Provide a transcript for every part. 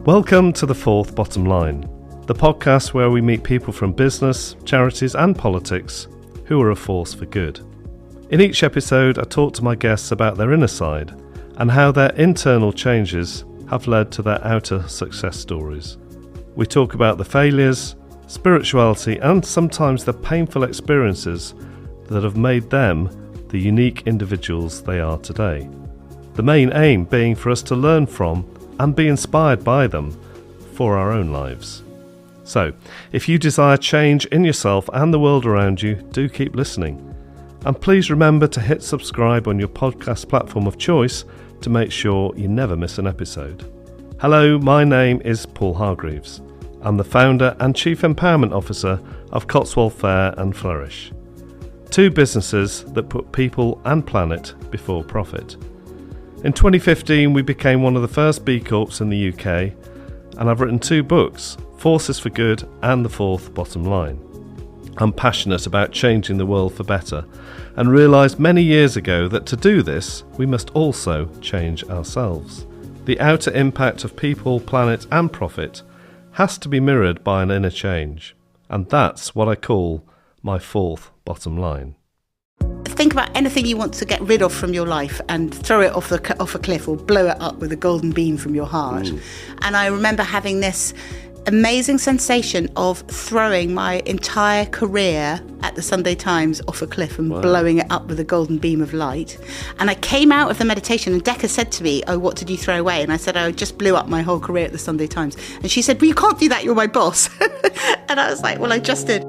Welcome to The Fourth Bottom Line, the podcast where we meet people from business, charities and politics who are a force for good. In each episode, I talk to my guests about their inner side and how their internal changes have led to their outer success stories. We talk about the failures, spirituality and sometimes the painful experiences that have made them the unique individuals they are today. The main aim being for us to learn from and be inspired by them for our own lives. So, if you desire change in yourself and the world around you, do keep listening. And please remember to hit subscribe on your podcast platform of choice to make sure you never miss an episode. Hello, my name is Paul Hargreaves. I'm the founder and Chief Empowerment Officer of Cotswold Fair and Flourish, two businesses that put people and planet before profit. In 2015, we became one of the first B Corps in the UK, and I've written two books, Forces for Good and The Fourth Bottom Line. I'm passionate about changing the world for better and realised many years ago that to do this, we must also change ourselves. The outer impact of people, planet and profit has to be mirrored by an inner change, and that's what I call my fourth bottom line. Think about anything you want to get rid of from your life and throw it off a cliff or blow it up with a golden beam from your heart. And I remember having this amazing sensation of throwing my entire career at the Sunday Times off a cliff and blowing it up with a golden beam of light. And I came out of the meditation and Decca said to me, "Oh, what did you throw away?" And I said, "I just blew up my whole career at the Sunday Times." And she said, "Well, you can't do that, you're my boss." And I was like, well, I just did.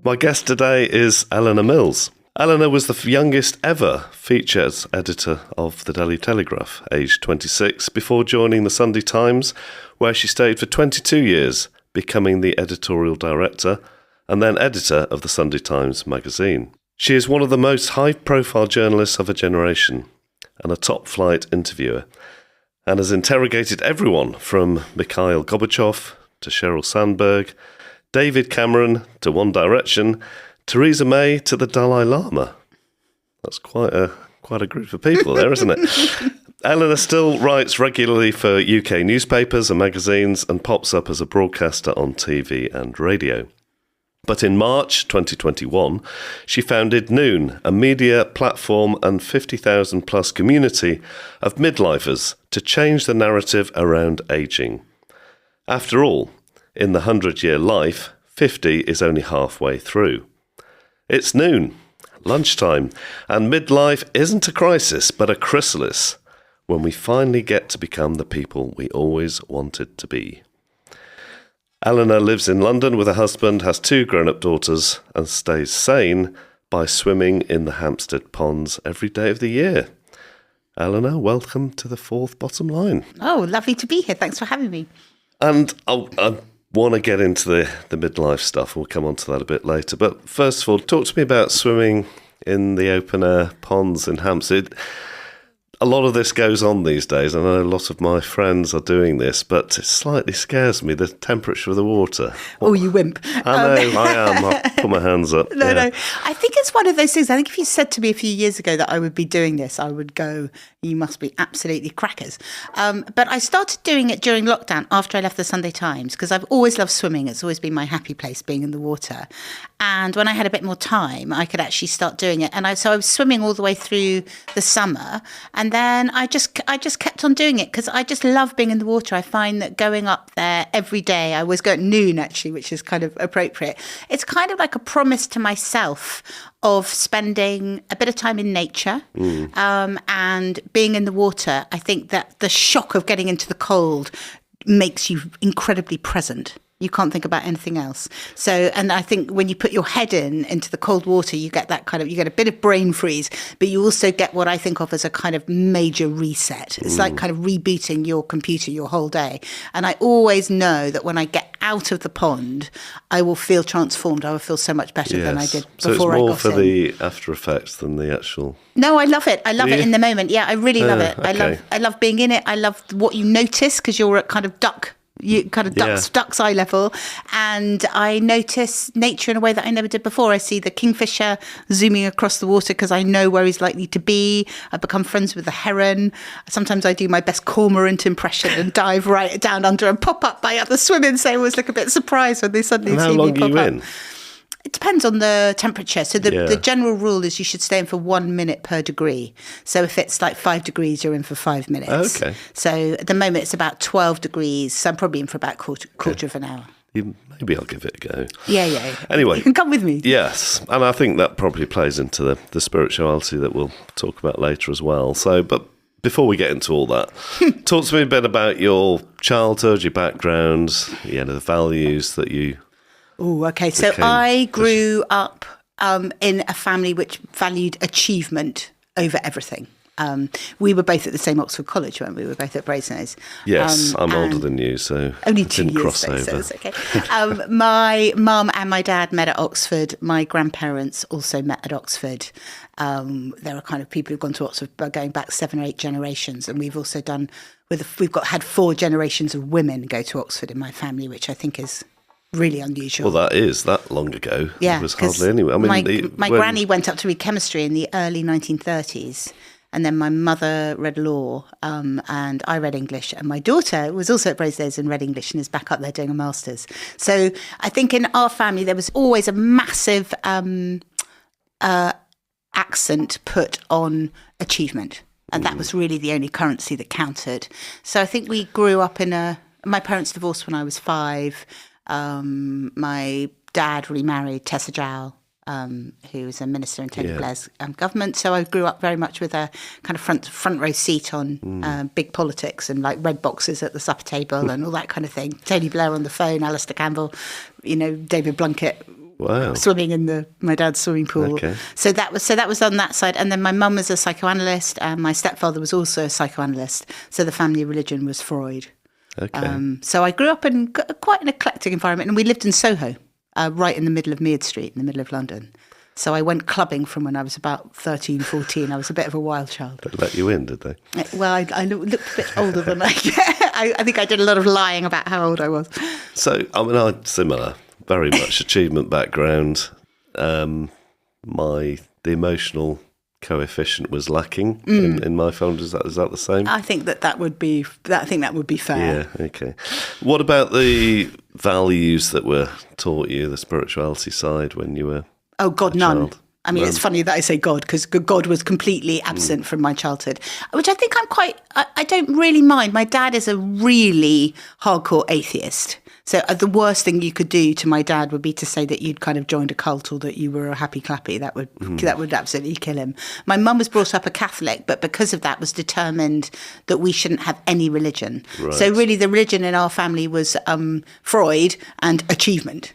My guest today is Eleanor Mills. Eleanor was the youngest ever features editor of the Daily Telegraph, aged 26, before joining the Sunday Times, where she stayed for 22 years, becoming the editorial director and then editor of the Sunday Times magazine. She is one of the most high-profile journalists of her generation and a top-flight interviewer, and has interrogated everyone from Mikhail Gorbachev to Sheryl Sandberg, David Cameron to One Direction, Theresa May to the Dalai Lama. That's quite a group of people there, isn't it? Eleanor still writes regularly for UK newspapers and magazines and pops up as a broadcaster on TV and radio. But in March 2021, she founded Noon, a media platform and 50,000 plus community of midlifers to change the narrative around ageing. After all, in the 100-year life, 50 is only halfway through. It's noon, lunchtime, and midlife isn't a crisis, but a chrysalis, when we finally get to become the people we always wanted to be. Eleanor lives in London with her husband, has two grown-up daughters, and stays sane by swimming in the Hampstead ponds every day of the year. Eleanor, welcome to The Fourth Bottom Line. Oh, lovely to be here. Thanks for having me. And I want to get into the midlife stuff. We'll come on to that a bit later. But first of all, talk to me about swimming in the open air ponds in Hampstead. A lot of this goes on these days. I know a lot of my friends are doing this, but it slightly scares me, the temperature of the water. Oh, you wimp. I know, I am. I'll put my hands up. No. I think it's one of those things. I think if you said to me a few years ago that I would be doing this, I would go, you must be absolutely crackers. But I started doing it during lockdown after I left the Sunday Times, because I've always loved swimming. It's always been my happy place, being in the water. And when I had a bit more time, I could actually start doing it. And so I was swimming all the way through the summer. And then I just kept on doing it because I just love being in the water. I find that going up there every day, I always go at noon actually, which is kind of appropriate. It's kind of like a promise to myself of spending a bit of time in nature and being in the water. I think that the shock of getting into the cold makes you incredibly present. You can't think about anything else. So, and I think when you put your head into the cold water, you get that kind of, you get a bit of brain freeze, but you also get what I think of as a kind of major reset. It's like kind of rebooting your computer your whole day. And I always know that when I get out of the pond, I will feel transformed. I will feel so much better than I did before I got in. So it's more for the after effects than the actual... No, I love it. I love it in the moment. Yeah, I really love it. Okay. I love being in it. I love what you notice because you're a kind of duck kind of duck's eye level, and I notice nature in a way that I never did before. I see the kingfisher zooming across the water because I know where he's likely to be. I become friends with the heron. Sometimes I do my best cormorant impression and dive right down under and pop up by other swimming sailors, look a bit surprised when they suddenly see me pop up. How long are you in? It depends on the temperature. So the general rule is you should stay in for 1 minute per degree. So if it's like 5 degrees, you're in for 5 minutes. Okay. So at the moment it's about 12 degrees. So I'm probably in for about quarter of an hour. Maybe I'll give it a go. Yeah. Anyway. You can come with me. Yes. And I think that probably plays into the spirituality that we'll talk about later as well. So, but before we get into all that, talk to me a bit about your childhood, your background, the values that you... Oh, okay. So I grew up in a family which valued achievement over everything. We were both at the same Oxford College, weren't we? We were both at Brasenose. Yes, I'm older than you, so only 2 years, so it's okay. My mum and my dad met at Oxford. My grandparents also met at Oxford. There are kind of people who've gone to Oxford going back 7 or 8 generations, and we've also had 4 generations of women go to Oxford in my family, which I think is really unusual. Well, that long ago. Yeah, it was hardly anywhere. I mean, my granny went up to read chemistry in the early 1930s, and then my mother read law, and I read English, and my daughter was also at Brasenose and read English and is back up there doing a master's. So I think in our family there was always a massive accent put on achievement, and that was really the only currency that counted. So I think we grew up my parents divorced when I was 5. My dad remarried Tessa Jowl, who was a minister in Tony Blair's government. So I grew up very much with a kind of front row seat on big politics and like red boxes at the supper table and all that kind of thing. Tony Blair on the phone, Alistair Campbell, David Blunkett. Wow. Swimming in my dad's swimming pool. Okay. So that was on that side. And then my mum was a psychoanalyst, and my stepfather was also a psychoanalyst. So the family religion was Freud. Okay. So I grew up in quite an eclectic environment, and we lived in Soho, right in the middle of Mead Street, in the middle of London. So I went clubbing from when I was about 13, 14. I was a bit of a wild child. They let you in, did they? Well, I looked a bit older than I think I did a lot of lying about how old I was. So, I mean, I'm similar, very much achievement background. The emotional coefficient was lacking in my family. Is that the same? I think that would be fair. Yeah, okay. What about the values that were taught you, the spirituality side, when you were none. child? I mean, it's funny that I say God, because God was completely absent from my childhood, which I think I don't really mind. My dad is a really hardcore atheist. So the worst thing you could do to my dad would be to say that you'd kind of joined a cult or that you were a happy clappy. That would absolutely kill him. My mum was brought up a Catholic, but because of that was determined that we shouldn't have any religion. Right. So really the religion in our family was Freud and achievement.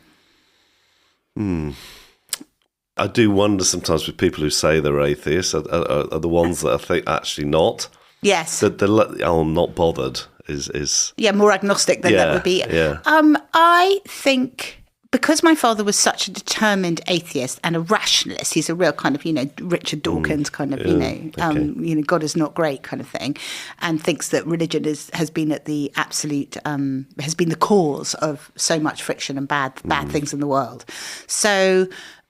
I do wonder sometimes with people who say they're atheists, are the ones that I think actually not. Yes. I'm not bothered. Is more agnostic than that would be. Yeah. I think because my father was such a determined atheist and a rationalist, he's a real kind of Richard Dawkins kind of God is not great kind of thing, and thinks that religion has been at the absolute has been the cause of so much friction and bad things in the world. So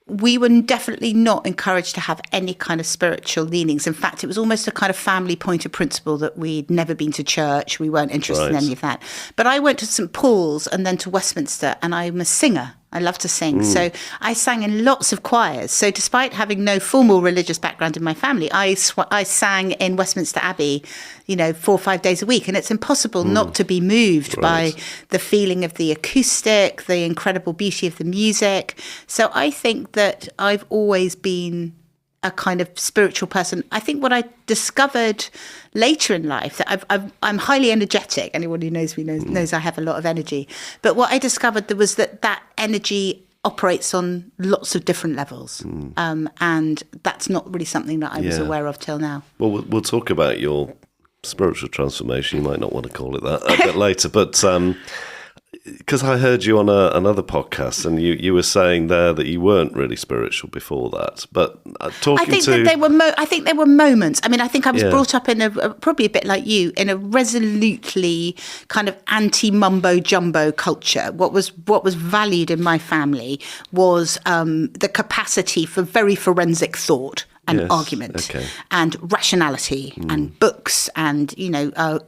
we were definitely not encouraged to have any kind of spiritual leanings. In fact, it was almost a kind of family point of principle that we'd never been to church. We weren't interested in any of that. But I went to St. Paul's and then to Westminster, and I'm a singer. I love to sing. So I sang in lots of choirs. So despite having no formal religious background in my family, I sang in Westminster Abbey, 4 or 5 days a week. And it's impossible not to be moved by the feeling of the acoustic, the incredible beauty of the music. So I think that I've always been a kind of spiritual person. I think what I discovered later in life, that I'm highly energetic. Anyone who knows me knows I have a lot of energy. But what I discovered was that energy operates on lots of different levels. And that's not really something that I was aware of till now. Well, we'll talk about your spiritual transformation. You might not want to call it that a bit later. But because I heard you on another podcast, and you were saying there that you weren't really spiritual before that. But talking I think to, that I think there were moments. I mean, I think I was Yeah. brought up in probably a bit like you, in a resolutely kind of anti-mumbo jumbo culture. What was valued in my family was the capacity for very forensic thought and Yes, argument okay. and rationality and books and,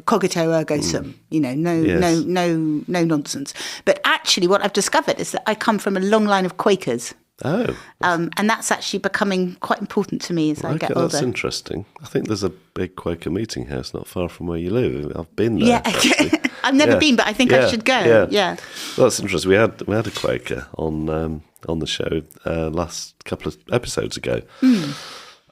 cogito ergo sum, Yes. no nonsense. But actually what I've discovered is that I come from a long line of Quakers. Oh, And that's actually becoming quite important to me as I get older. that's interesting. I think there's a big Quaker meeting house not far from where you live. I've been there. Yeah, actually. I've never been, but I think I should go. Yeah. Well, that's interesting. We had a Quaker on the show last couple of episodes ago.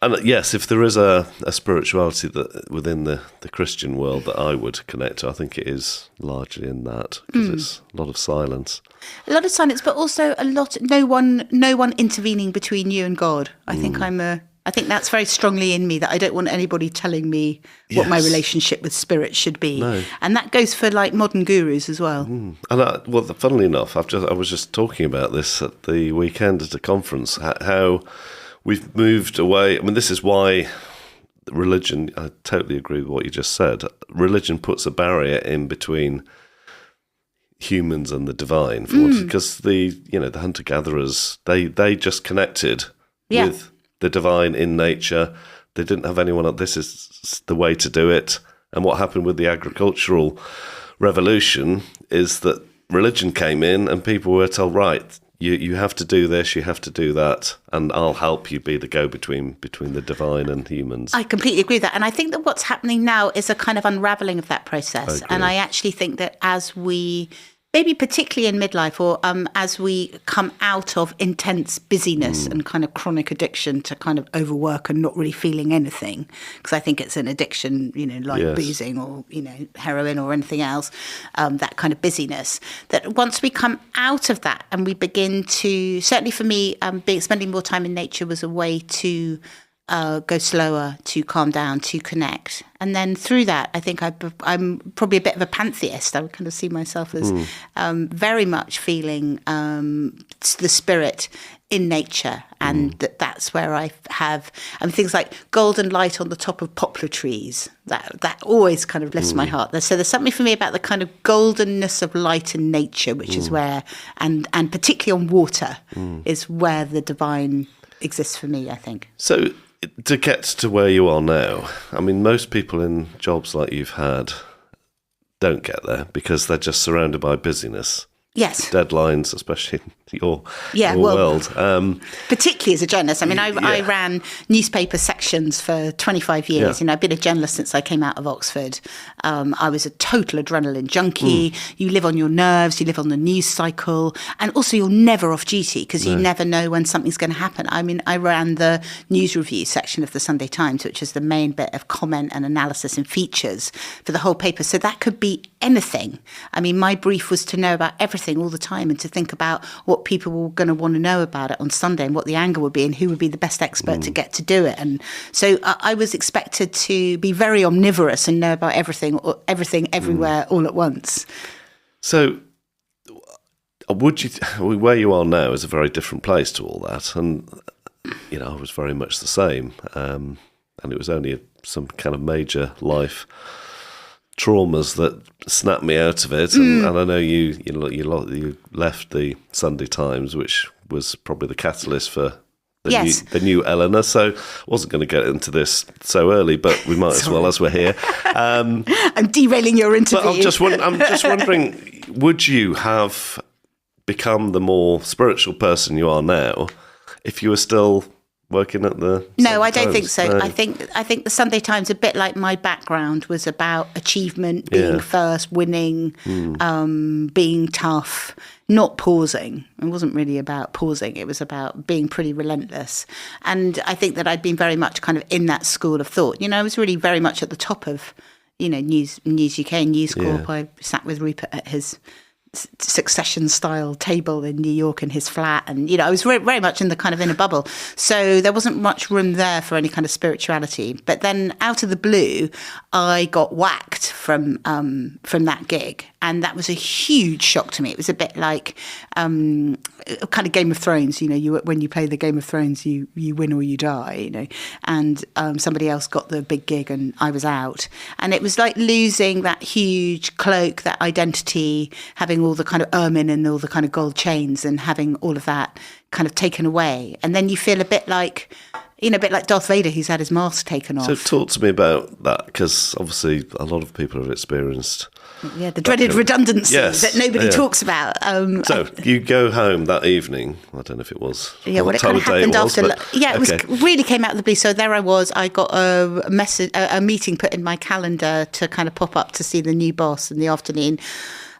And yes, if there is a spirituality that within the Christian world that I would connect to, I think it is largely in that, because it's a lot of silence. A lot of silence, but also no one intervening between you and God. I think I think that's very strongly in me, that I don't want anybody telling me what my Yes. relationship with spirit should be. No. And that goes for like modern gurus as well. And funnily enough, I was just talking about this at the weekend at a conference, how we've moved away. I mean, this is why religion, I totally agree with what you just said. Religion puts a barrier in between humans and the divine, because the hunter-gatherers, they just connected Yeah. with the divine in nature. They didn't have anyone else. This is the way to do it. And what happened with the agricultural revolution is that religion came in and people were told, right, you have to do this, you have to do that, and I'll help you be the go-between between the divine and humans. I completely agree with that. And I think that what's happening now is a kind of unraveling of that process. I agree. And I actually think that as we, maybe particularly in midlife, or as we come out of intense busyness and kind of chronic addiction to kind of overwork and not really feeling anything, because I think it's an addiction, like Yes. boozing or, heroin or anything else, that kind of busyness, that once we come out of that and we begin to, certainly for me, spending more time in nature was a way to go slower, to calm down, to connect. And then through that, I think I'm probably a bit of a pantheist. I would kind of see myself as very much feeling the spirit in nature. And that's where I have things like golden light on the top of poplar trees. That always kind of lifts my heart. So there's something for me about the kind of goldenness of light in nature, which is where, and particularly on water, is where the divine exists for me, I think. So to get to where you are now, I mean, most people in jobs like you've had don't get there because they're just surrounded by busyness. Yes. Deadlines, especially in your well, world. Particularly as a journalist. I mean, I ran newspaper sections for 25 years. Yeah. I've been a journalist since I came out of Oxford. I was a total adrenaline junkie. You live on your nerves, you live on the news cycle, and also you're never off duty because you never know when something's going to happen. I mean, I ran the news review section of the Sunday Times, which is the main bit of comment and analysis and features for the whole paper. So that could be anything. I mean, my brief was to know about everything all the time and to think about what people were going to want to know about it on Sunday and what the angle would be and who would be the best expert to get to do it. And so I was expected to be very omnivorous and know about everything everywhere all at once. So where you are now is a very different place to all that. And, I was very much the same. And it was only some kind of major life traumas that snapped me out of it, and I know you left the Sunday Times, which was probably the catalyst for the new Eleanor. So I wasn't going to get into this so early, but we might as well as we're here. I'm derailing your interview. But I'm just wondering, would you have become the more spiritual person you are now if you were still working at the No, I don't think so. No. I think the Sunday Times, a bit like my background, was about achievement, being first, winning, being tough, not pausing. It wasn't really about pausing. It was about being pretty relentless. And I think that I'd been very much kind of in that school of thought. I was really very much at the top of, News UK and News Corp. I sat with Rupert at his Succession style table in New York in his flat, and I was very much in the kind of inner bubble, so there wasn't much room there for any kind of spirituality. But then out of the blue, I got whacked from that gig, and that was a huge shock to me. It was a bit like kind of Game of Thrones. When you play the Game of Thrones, you win or you die. And somebody else got the big gig, and I was out, and it was like losing that huge cloak, that identity, having all the kind of ermine and all the kind of gold chains, and having all of that kind of taken away. And then you feel a bit like Darth Vader, who's had his mask taken off. So talk to me about that, because obviously a lot of people have experienced the dreaded redundancy that nobody talks about. So you go home that evening. I don't know if it was. Yeah, well, it kind of happened after. It was really came out of the blue. So there I was. I got a meeting put in my calendar to kind of pop up to see the new boss in the afternoon.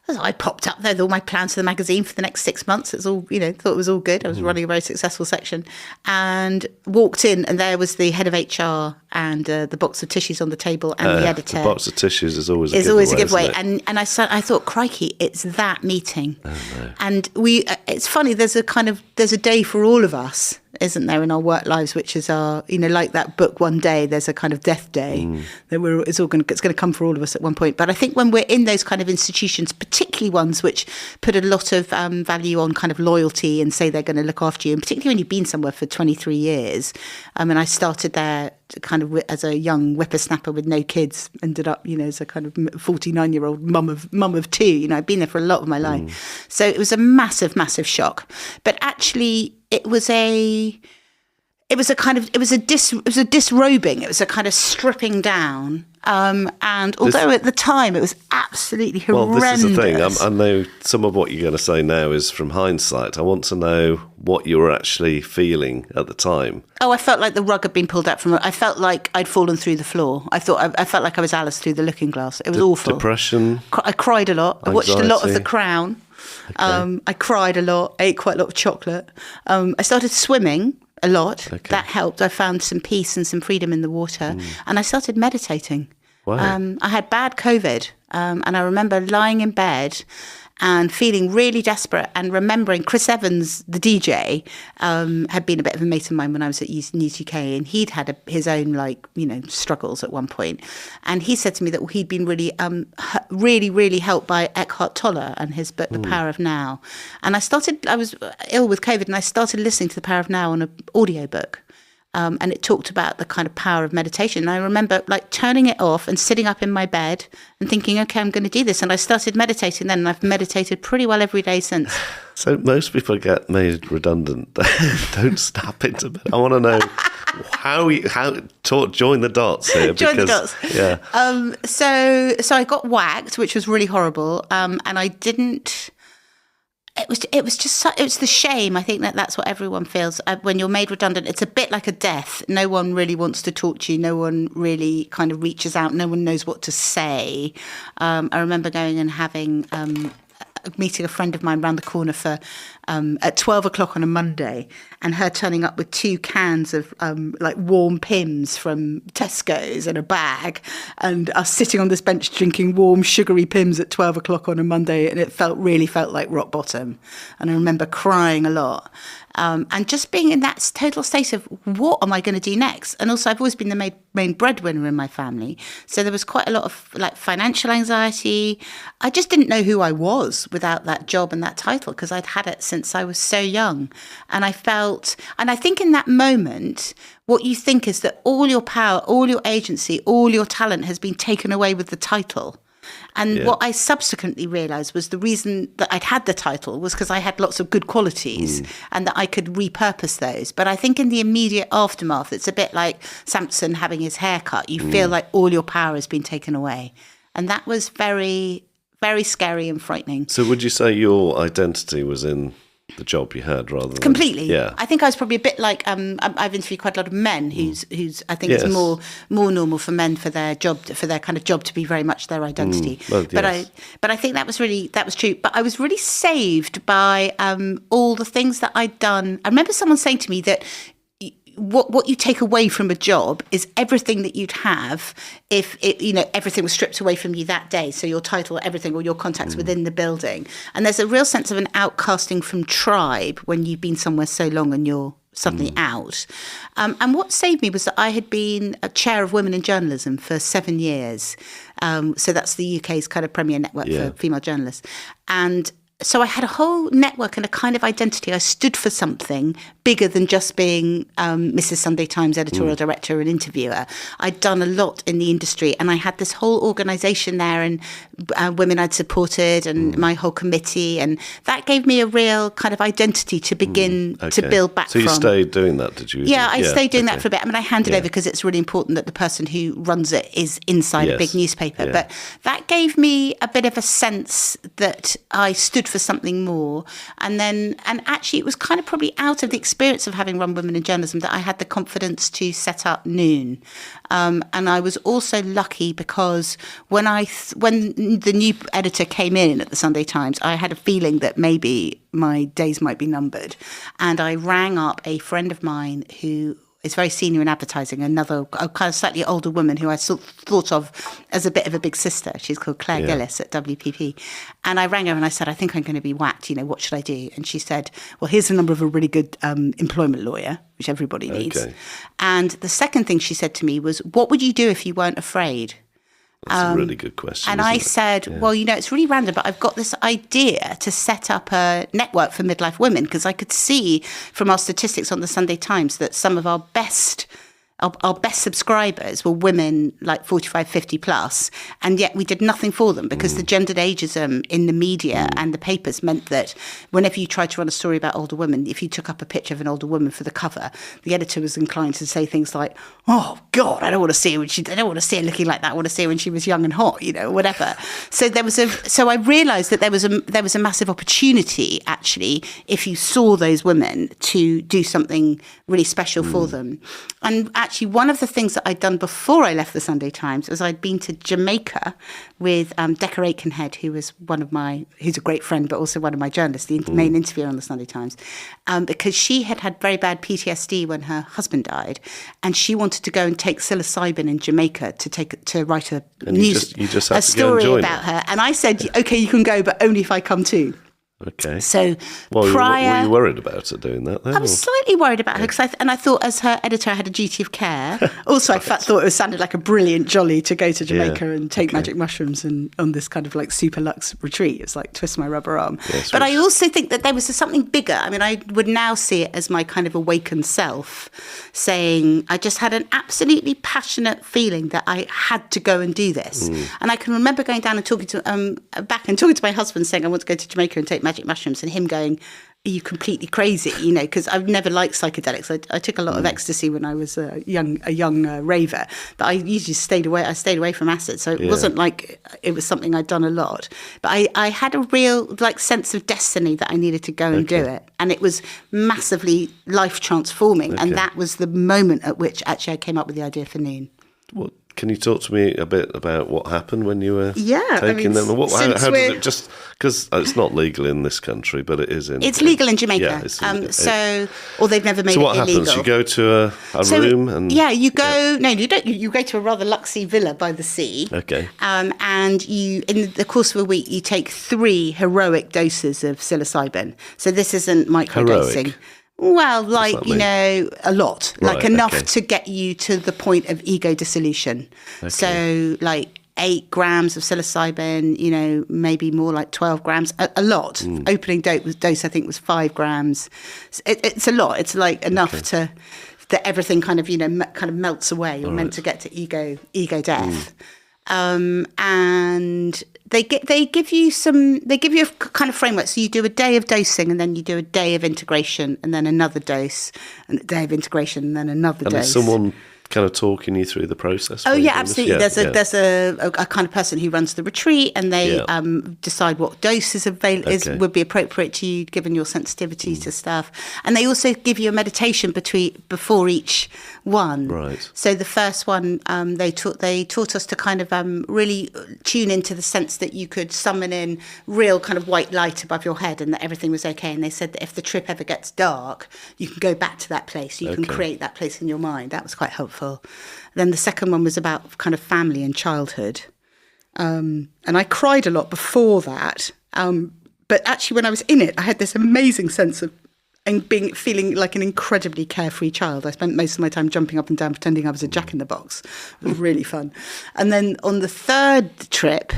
So I popped up there with all my plans for the magazine for the next 6 months. It's all, thought it was all good. I was running a very successful section, and walked in, and there was the head of HR and the box of tissues on the table, and the editor. The box of tissues is always a giveaway. And I thought, crikey, it's that meeting. Oh, no. And it's funny. There's a day for all of us, isn't there, in our work lives, which is our, like that book, One Day, there's a kind of death day that it's going to come for all of us at one point. But I think when we're in those kind of institutions, particularly ones which put a lot of value on kind of loyalty and say they're going to look after you, and particularly when you've been somewhere for 23 years. And I started there kind of as a young whippersnapper with no kids, ended up, as a kind of 49-year-old mum of two. I'd been there for a lot of my life. So it was a massive, massive shock. But actually, it was a disrobing. It was a kind of stripping down. And although at the time it was absolutely horrendous. Well, this is the thing. I know some of what you're going to say now is from hindsight. I want to know what you were actually feeling at the time. Oh, I felt like the rug had been pulled out from it. I felt like I'd fallen through the floor. I felt like I was Alice through the looking glass. It was awful. Depression. I cried a lot. Anxiety. I watched a lot of The Crown. Okay. I cried a lot. I ate quite a lot of chocolate. I started swimming a lot. Okay. That helped. I found some peace and some freedom in the water. And I started meditating. Wow. I had bad COVID. And I remember lying in bed and feeling really desperate, and remembering Chris Evans, the DJ, had been a bit of a mate of mine when I was at News UK, and he'd had his own struggles at one point. And he said to me that he'd been really, really helped by Eckhart Tolle and his book, The Power of Now. And I was ill with COVID, and I started listening to The Power of Now on an audiobook. And it talked about the kind of power of meditation. And I remember turning it off and sitting up in my bed and thinking, okay, I'm going to do this. And I started meditating then, and I've meditated pretty well every day since. So most people get made redundant. Don't snap into bed. I want to know join the dots here. Join the dots. Yeah. So I got whacked, which was really horrible. And I didn't. It was the shame. I think that's what everyone feels when you're made redundant. It's a bit like a death. No one really wants to talk to you. No one really kind of reaches out. No one knows what to say. I remember going and having meeting a friend of mine round the corner for at 12 o'clock on a Monday, and her turning up with 2 cans of warm Pims from Tesco's in a bag, and us sitting on this bench drinking warm sugary Pims at 12 o'clock on a Monday, and it really felt like rock bottom. And I remember crying a lot. And just being in that total state of, what am I going to do next? And also, I've always been the main breadwinner in my family. So there was quite a lot of financial anxiety. I just didn't know who I was without that job and that title, because I'd had it since I was so young. And I think in that moment, what you think is that all your power, all your agency, all your talent has been taken away with the title. And what I subsequently realised was the reason that I'd had the title was because I had lots of good qualities and that I could repurpose those. But I think in the immediate aftermath, it's a bit like Samson having his hair cut. You feel like all your power has been taken away. And that was very, very scary and frightening. So would you say your identity was in the job you had rather than... Completely. Yeah. I think I was probably a bit like, I've interviewed quite a lot of men who's I think it's more normal for men for their kind of job to be very much their identity. Well, yes. But I think that was true. But I was really saved by all the things that I'd done. I remember someone saying to me that what you take away from a job is everything that you'd have if everything was stripped away from you that day. So your title, everything, all your contacts within the building. And there's a real sense of an outcasting from tribe when you've been somewhere so long and you're suddenly out. And what saved me was that I had been a chair of women in journalism for 7 years. So that's the UK's kind of premier network for female journalists. And so I had a whole network and a kind of identity. I stood for something bigger than just being Mrs. Sunday Times editorial director and interviewer. I'd done a lot in the industry, and I had this whole organisation there, and women I'd supported, and my whole committee, and that gave me a real kind of identity to begin to build back from. So you stayed doing that, did you? Yeah, I stayed doing that for a bit. I mean, I handed over because it's really important that the person who runs it is inside a big newspaper. But that gave me a bit of a sense that I stood for something more. And actually it was kind of probably out of the experience of having run Women in Journalism that I had the confidence to set up Noon. And I was also lucky because when the new editor came in at the Sunday Times, I had a feeling that maybe my days might be numbered. And I rang up a friend of mine who is very senior in advertising, a kind of slightly older woman who I thought of as a bit of a big sister. She's called Claire Gillis at WPP. And I rang her and I said, I think I'm going to be whacked. What should I do? And she said, well, here's the number of a really good employment lawyer, which everybody needs. Okay. And the second thing she said to me was, what would you do if you weren't afraid? That's a really good question. And I said, well, it's really random, but I've got this idea to set up a network for midlife women, because I could see from our statistics on the Sunday Times that some of our best subscribers were women like 45, 50 plus, and yet we did nothing for them because the gendered ageism in the media and the papers meant that whenever you tried to run a story about older women, if you took up a picture of an older woman for the cover, the editor was inclined to say things like, oh God, I don't want to see her I don't want to see her looking like that. I want to see her when she was young and hot, whatever. So so I realised that there was a massive opportunity actually, if you saw those women, to do something really special for them. And actually, one of the things that I'd done before I left the Sunday Times was I'd been to Jamaica with Decca Aikenhead, who's a great friend, but also one of my journalists, the main interviewer on the Sunday Times, because she had very bad PTSD when her husband died, and she wanted to go and take psilocybin in Jamaica to write a story about her. And I said, okay, you can go, but only if I come too. Okay. So were you worried about her doing that then? I was slightly worried about her because I thought as her editor I had a duty of care. Also, I thought it sounded like a brilliant jolly to go to Jamaica and take magic mushrooms and on this kind of like super luxe retreat. It's like twist my rubber arm. Yes, but I also think that there was something bigger. I mean, I would now see it as my kind of awakened self saying I just had an absolutely passionate feeling that I had to go and do this. And I can remember going down and talking to my husband saying I want to go to Jamaica and take magic mushrooms, and him going, are you completely crazy? Because I've never liked psychedelics. I took a lot of ecstasy when I was a young raver, but I usually stayed away. I stayed away from acid, so it wasn't like it was something I'd done a lot. But I had a real sense of destiny that I needed to go and do it, and it was massively life transforming. And that was the moment at which actually I came up with the idea for Noon. What? Can you talk to me a bit about what happened when you were taking them? How did it just, because it's not legal in this country, but it is in... It's legal in Jamaica. Yeah, or they've never made it illegal. So what happens? You go to a room and... Yeah, you go... No, you don't. You go to a rather luxury villa by the sea. Okay. And you, in the course of a week, you take 3 heroic doses of psilocybin. So this isn't microdosing. Heroic? Well, a lot, enough to get you to the point of ego dissolution. Okay. So 8 grams of psilocybin, maybe more like 12 grams, a lot. Opening dose, I think, was 5 grams. It's a lot. It's enough that everything kind of melts away. You're meant to get to ego death. And they give you a kind of framework. So you do a day of dosing, and then you do a day of integration, and then another dose, and a day of integration, and then another dose. And is someone kind of talking you through the process? Oh while you're yeah, doing this? absolutely. There's a kind of person who runs the retreat, and they decide what doses would be appropriate to you given your sensitivity to stuff. And they also give you a meditation before each one. Right. So the first one, they taught us to kind of really tune into the sense that you could summon in real kind of white light above your head, and that everything was okay. And they said that if the trip ever gets dark, you can go back to that place. You can create that place in your mind. That was quite helpful. Then the second one was about kind of family and childhood. And I cried a lot before that. But actually, when I was in it, I had this amazing sense of feeling like an incredibly carefree child. I spent most of my time jumping up and down, pretending I was a jack-in-the-box. It was really fun. And then on the third trip,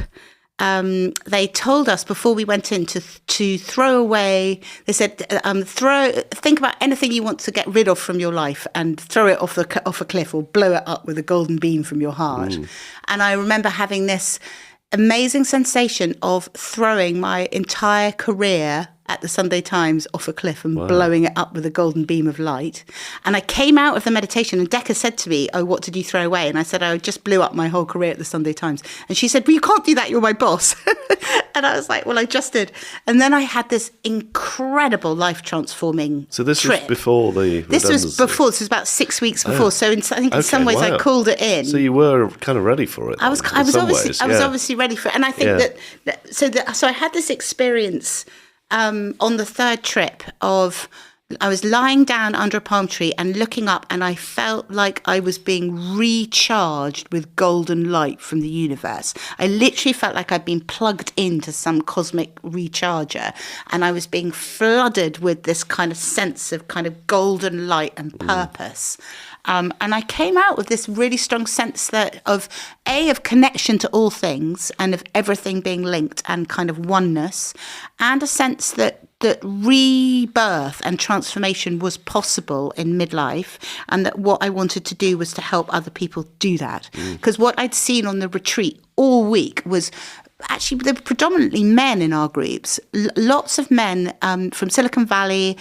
they told us before we went in to throw away. They said, think about anything you want to get rid of from your life and throw it off a cliff or blow it up with a golden beam from your heart. And I remember having this amazing sensation of throwing my entire career at the Sunday Times off a cliff and blowing it up with a golden beam of light. And I came out of the meditation and Decca said to me, "Oh, what did you throw away?" And I said, "I just blew up my whole career at the Sunday Times." And she said, "Well, you can't do that. You're my boss." And I was like, "Well, I just did." And then I had this incredible life transforming So this trip. was before the redundancy? This was about 6 weeks before. So I think in some ways I called it in. So you were kind of ready for it. I was obviously ready for it. And I think so I had this experience on the third trip I was lying down under a palm tree and looking up, and I felt like I was being recharged with golden light from the universe. I literally felt like I'd been plugged into some cosmic recharger, and I was being flooded with this kind of sense of kind of golden light and purpose. And I came out with this really strong sense of connection to all things and of everything being linked and kind of oneness, and a sense that rebirth and transformation was possible in midlife, and that what I wanted to do was to help other people do that. Because what I'd seen on the retreat all week was actually there were predominantly men in our groups, lots of men from Silicon Valley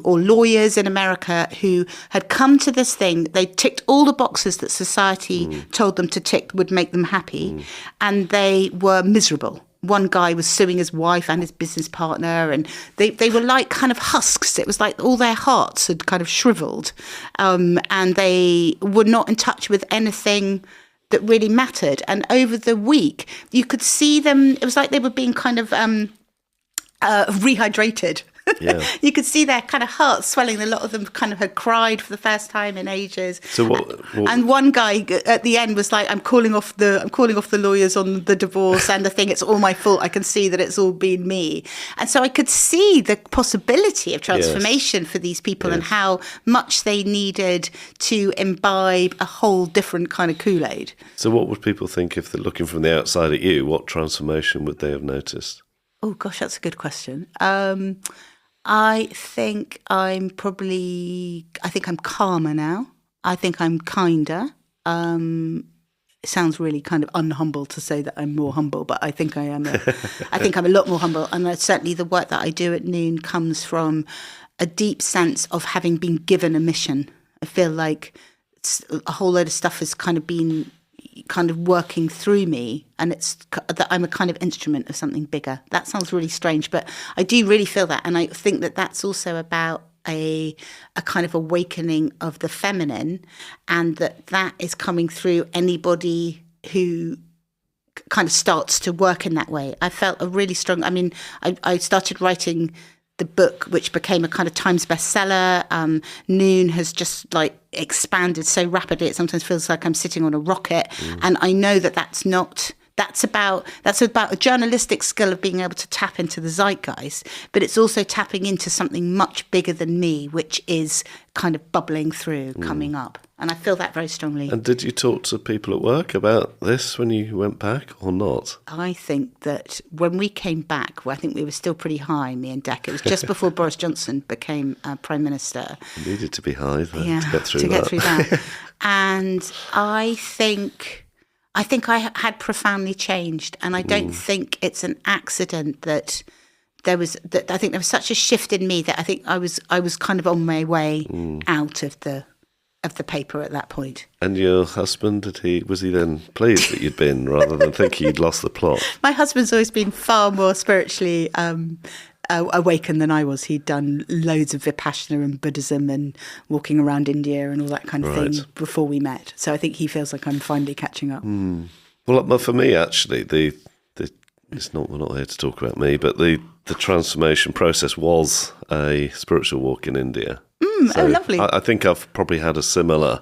or lawyers in America who had come to this thing. They ticked all the boxes that society told them to tick would make them happy, and they were miserable. One guy was suing his wife and his business partner, and they were like kind of husks. It was like all their hearts had kind of shriveled, and they were not in touch with anything that really mattered. And over the week, you could see them. It was like they were being kind of rehydrated. Yeah. You could see their kind of hearts swelling. A lot of them kind of had cried for the first time in ages. So and one guy at the end was like, I'm calling off the lawyers on the divorce and the thing. It's all my fault. I can see that it's all been me. And so I could see the possibility of transformation for these people and how much they needed to imbibe a whole different kind of Kool-Aid. So what would people think if they're looking from the outside at you? What transformation would they have noticed? Oh gosh, that's a good question. I think I'm calmer now. I think I'm kinder. It sounds really kind of unhumble to say that I'm more humble, but I think I am. I think I'm a lot more humble. And certainly the work that I do at Noon comes from a deep sense of having been given a mission. I feel like a whole load of stuff has kind of been kind of working through me, and it's that I'm a kind of instrument of something bigger. That sounds really strange, but I do really feel that, and I think that that's also about a kind of awakening of the feminine, and that is coming through anybody who kind of starts to work in that way. I felt a really strong, I started writing the book, which became a kind of Times bestseller. Noon has just like expanded so rapidly, it sometimes feels like I'm sitting on a rocket. And I know that's about a journalistic skill of being able to tap into the zeitgeist, but it's also tapping into something much bigger than me, which is kind of bubbling through, coming up. And I feel that very strongly. And did you talk to people at work about this when you went back or not? I think that when we came back, I think we were still pretty high, me and Dec. It was just before Boris Johnson became Prime Minister. It needed to be high to get through that. And I think I had profoundly changed, and I don't think it's an accident that I think there was such a shift in me that I think I was kind of on my way out of the of the paper at that point. And your husband, was he then pleased that you'd been, rather than thinking you'd lost the plot? My husband's always been far more spiritually awakened than I was. He'd done loads of Vipassana and Buddhism and walking around India and all that kind of thing before we met. So I think he feels like I'm finally catching up. Well, for me, actually, we're not here to talk about me, but the transformation process was a spiritual walk in India. So lovely. I think I've probably had a similar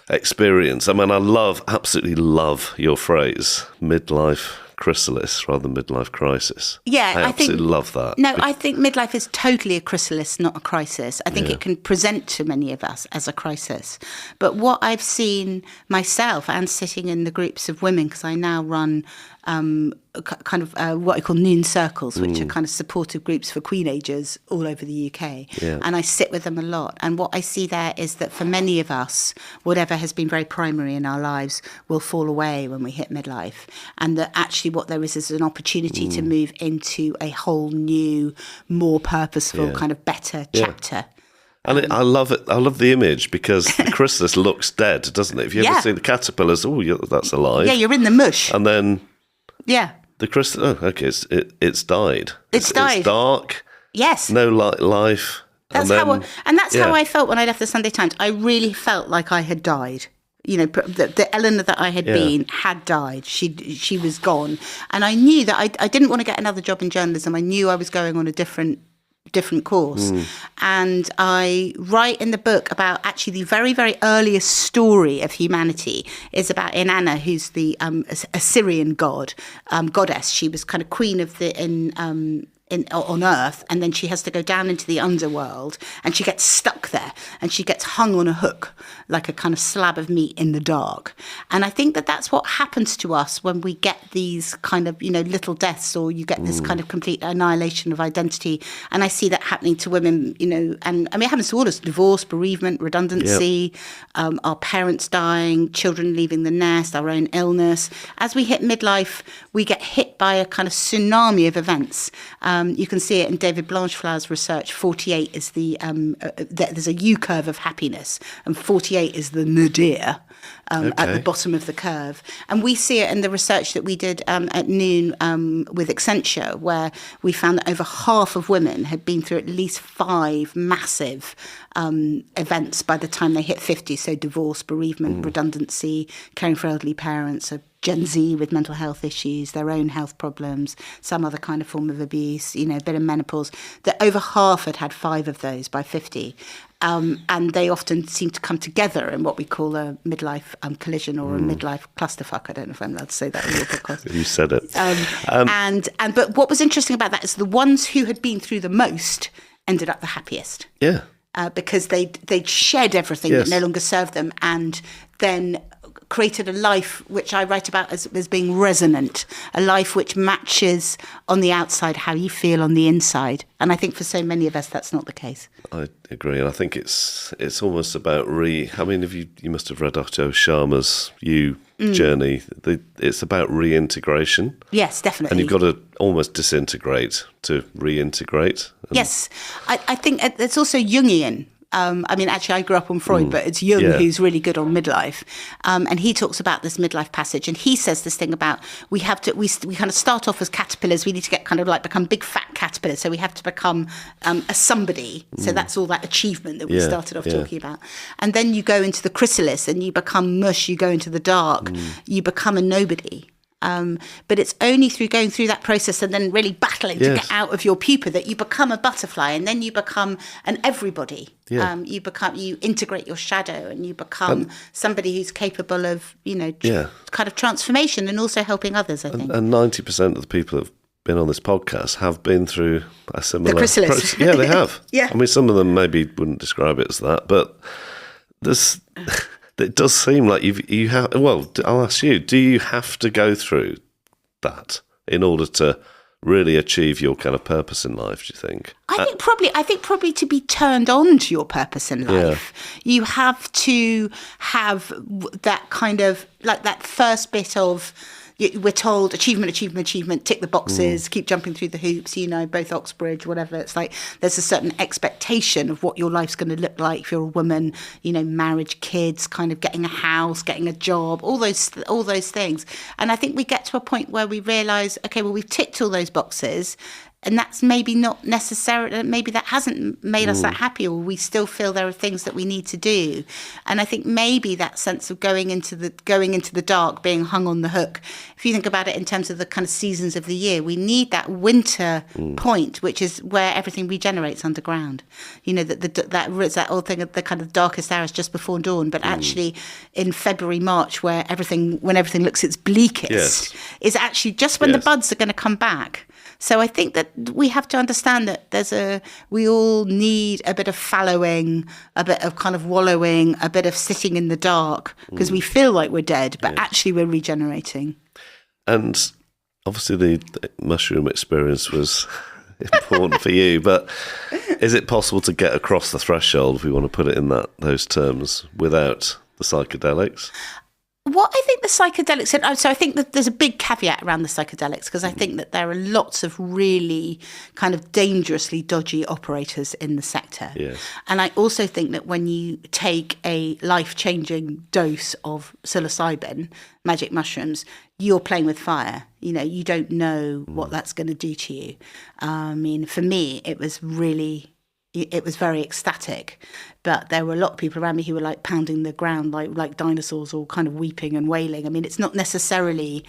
experience. I mean, absolutely love your phrase, midlife chrysalis rather than midlife crisis. Yeah, I absolutely love that. No, I think midlife is totally a chrysalis, not a crisis. I think it can present to many of us as a crisis. But what I've seen myself and sitting in the groups of women, because I now run kind of what I call noon circles, which are kind of supportive groups for queenagers all over the UK. Yeah. And I sit with them a lot. And what I see there is that for many of us, whatever has been very primary in our lives will fall away when we hit midlife. And that actually what there is an opportunity to move into a whole new, more purposeful, kind of better chapter. And I love it. I love the image because the chrysalis looks dead, doesn't it? Have you ever seen the caterpillars? Oh, that's alive. Yeah, you're in the mush. And then the chrysalis. Oh, okay, it's died. It's died. It's dark. Yes. No life. That's how I felt when I left the Sunday Times. I really felt like I had died. You know, the Eleanor that I had been had died. She was gone, and I knew that I didn't want to get another job in journalism. I knew I was going on a different course. And I write in the book about actually the very, very earliest story of humanity is about Inanna, who's the Assyrian goddess. She was kind of queen of on Earth, and then she has to go down into the underworld, and she gets stuck there, and she gets hung on a hook like a kind of slab of meat in the dark. And I think that that's what happens to us when we get these kind of, little deaths, or you get this kind of complete annihilation of identity. And I see that happening to women, and I mean, it happens to all of us: divorce, bereavement, redundancy, our parents dying, children leaving the nest, our own illness. As we hit midlife, we get hit by a kind of tsunami of events. You can see it in David Blancheflower's research. 48 is there's a U-curve of happiness, and 48 is the nadir at the bottom of the curve. And we see it in the research that we did at Noon with Accenture, where we found that over half of women had been through at least 5 massive events by the time they hit 50. So divorce, bereavement, redundancy, caring for elderly parents, Gen Z with mental health issues, their own health problems, some other kind of form of abuse, a bit of menopause, that over half had 5 of those by 50. And they often seem to come together in what we call a midlife collision or a midlife clusterfuck. I don't know if I'm allowed to say that in your podcast. You said it. But what was interesting about that is the ones who had been through the most ended up the happiest. Yeah. Because they'd shed everything that no longer served them, and then created a life which I write about as being resonant, a life which matches on the outside how you feel on the inside. And I think for so many of us, that's not the case. I agree, and I think it's almost about you must have read Otto Scharmer's journey. It's about reintegration. Yes, definitely. And you've got to almost disintegrate to reintegrate. Yes, I think it's also Jungian. Actually, I grew up on Freud, but it's Jung who's really good on midlife. And he talks about this midlife passage. And he says this thing about we kind of start off as caterpillars. We need to get kind of like become big fat caterpillars. So we have to become a somebody. So that's all that achievement that we started off talking about. And then you go into the chrysalis and you become mush. You go into the dark. You become a nobody. But it's only through going through that process and then really battling to get out of your pupa that you become a butterfly, and then you become an everybody. Yeah. You integrate your shadow, and you become somebody who's capable of, kind of transformation and also helping others, I think. And 90% of the people who've been on this podcast have been through a similar chrysalis. process. Yeah, they have. Yeah. I mean, some of them maybe wouldn't describe it as that, but there's... It does seem like you have. Well, I'll ask you: do you have to go through that in order to really achieve your kind of purpose in life? Do you think? I think probably to be turned on to your purpose in life, you have to have that kind of like that first bit of we're told achievement, achievement, achievement, tick the boxes, keep jumping through the hoops, both Oxbridge, whatever. It's like there's a certain expectation of what your life's going to look like if you're a woman, marriage, kids, kind of getting a house, getting a job, all those things. And I think we get to a point where we realise, okay, well, we've ticked all those boxes. And that's maybe not necessarily, maybe that hasn't made us that happy, or we still feel there are things that we need to do. And I think maybe that sense of going into the dark, being hung on the hook, if you think about it in terms of the kind of seasons of the year, we need that winter point, which is where everything regenerates underground. That old thing of the kind of darkest hours just before dawn, but actually in February, March, when everything looks its bleakest, is actually just when the buds are going to come back. So I think that we have to understand that we all need a bit of fallowing, a bit of kind of wallowing, a bit of sitting in the dark, because we feel like we're dead, but actually we're regenerating. And obviously the mushroom experience was important for you, but is it possible to get across the threshold, if we want to put it in those terms, without the psychedelics? What I think the psychedelics, so I think that there's a big caveat around the psychedelics, because I think that there are lots of really kind of dangerously dodgy operators in the sector. Yes. And I also think that when you take a life-changing dose of psilocybin, magic mushrooms, you're playing with fire. You don't know what that's going to do to you. I mean, for me, it was very ecstatic, but there were a lot of people around me who were like pounding the ground like dinosaurs, or kind of weeping and wailing. I mean, it's not necessarily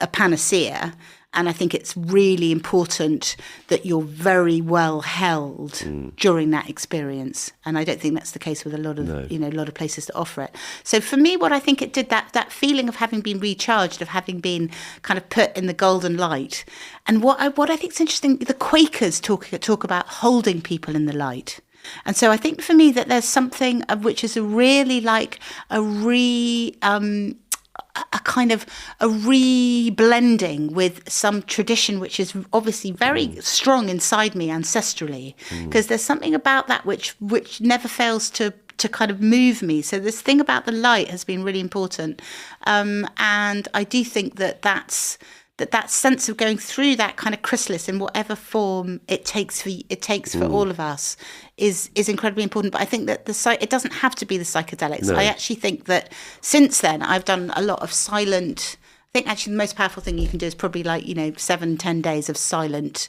a panacea, and I think it's really important that you're very well held during that experience. And I don't think that's the case with a lot of a lot of places that offer it. So for me, what I think it did, that feeling of having been recharged, of having been kind of put in the golden light. And what I think is interesting, the Quakers talk about holding people in the light. And so I think for me that there's something of which is a kind of a re-blending with some tradition which is obviously very strong inside me ancestrally, because there's something about that which never fails to kind of move me. So this thing about the light has been really important, and I do think that sense of going through that kind of chrysalis in whatever form it takes for all of us is incredibly important. But I think that it doesn't have to be the psychedelics. No. I actually think that since then I've done a lot of silent. I think actually the most powerful thing you can do is probably 7-10 days of silent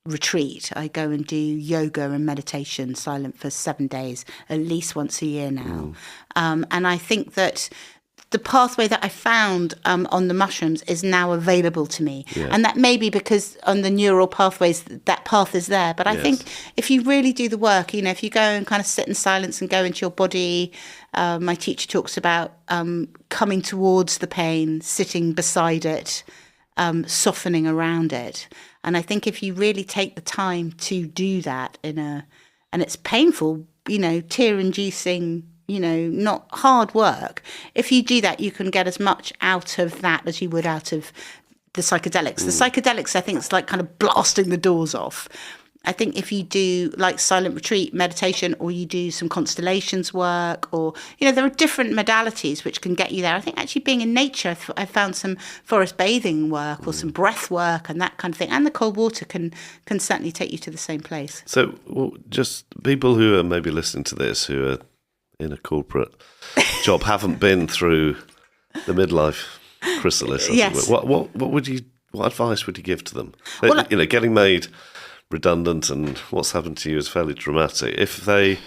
retreat. I go and do yoga and meditation silent for 7 days, at least once a year now. And I think that the pathway that I found on the mushrooms is now available to me. Yeah. And that may be because on the neural pathways, that path is there. But I think if you really do the work, if you go and kind of sit in silence and go into your body, my teacher talks about coming towards the pain, sitting beside it, softening around it. And I think if you really take the time to do that and it's painful, tear-inducing, not hard work. If you do that, you can get as much out of that as you would out of the psychedelics. The psychedelics, I think, it's like kind of blasting the doors off. I think if you do like silent retreat meditation, or you do some constellations work, or, there are different modalities which can get you there. I think actually being in nature, I found some forest bathing work or some breath work and that kind of thing. And the cold water can certainly take you to the same place. So just people who are maybe listening to this, who are in a corporate job, haven't been through the midlife chrysalis. Yes. What advice would you give to them? Well, getting made redundant and what's happened to you is fairly dramatic. If they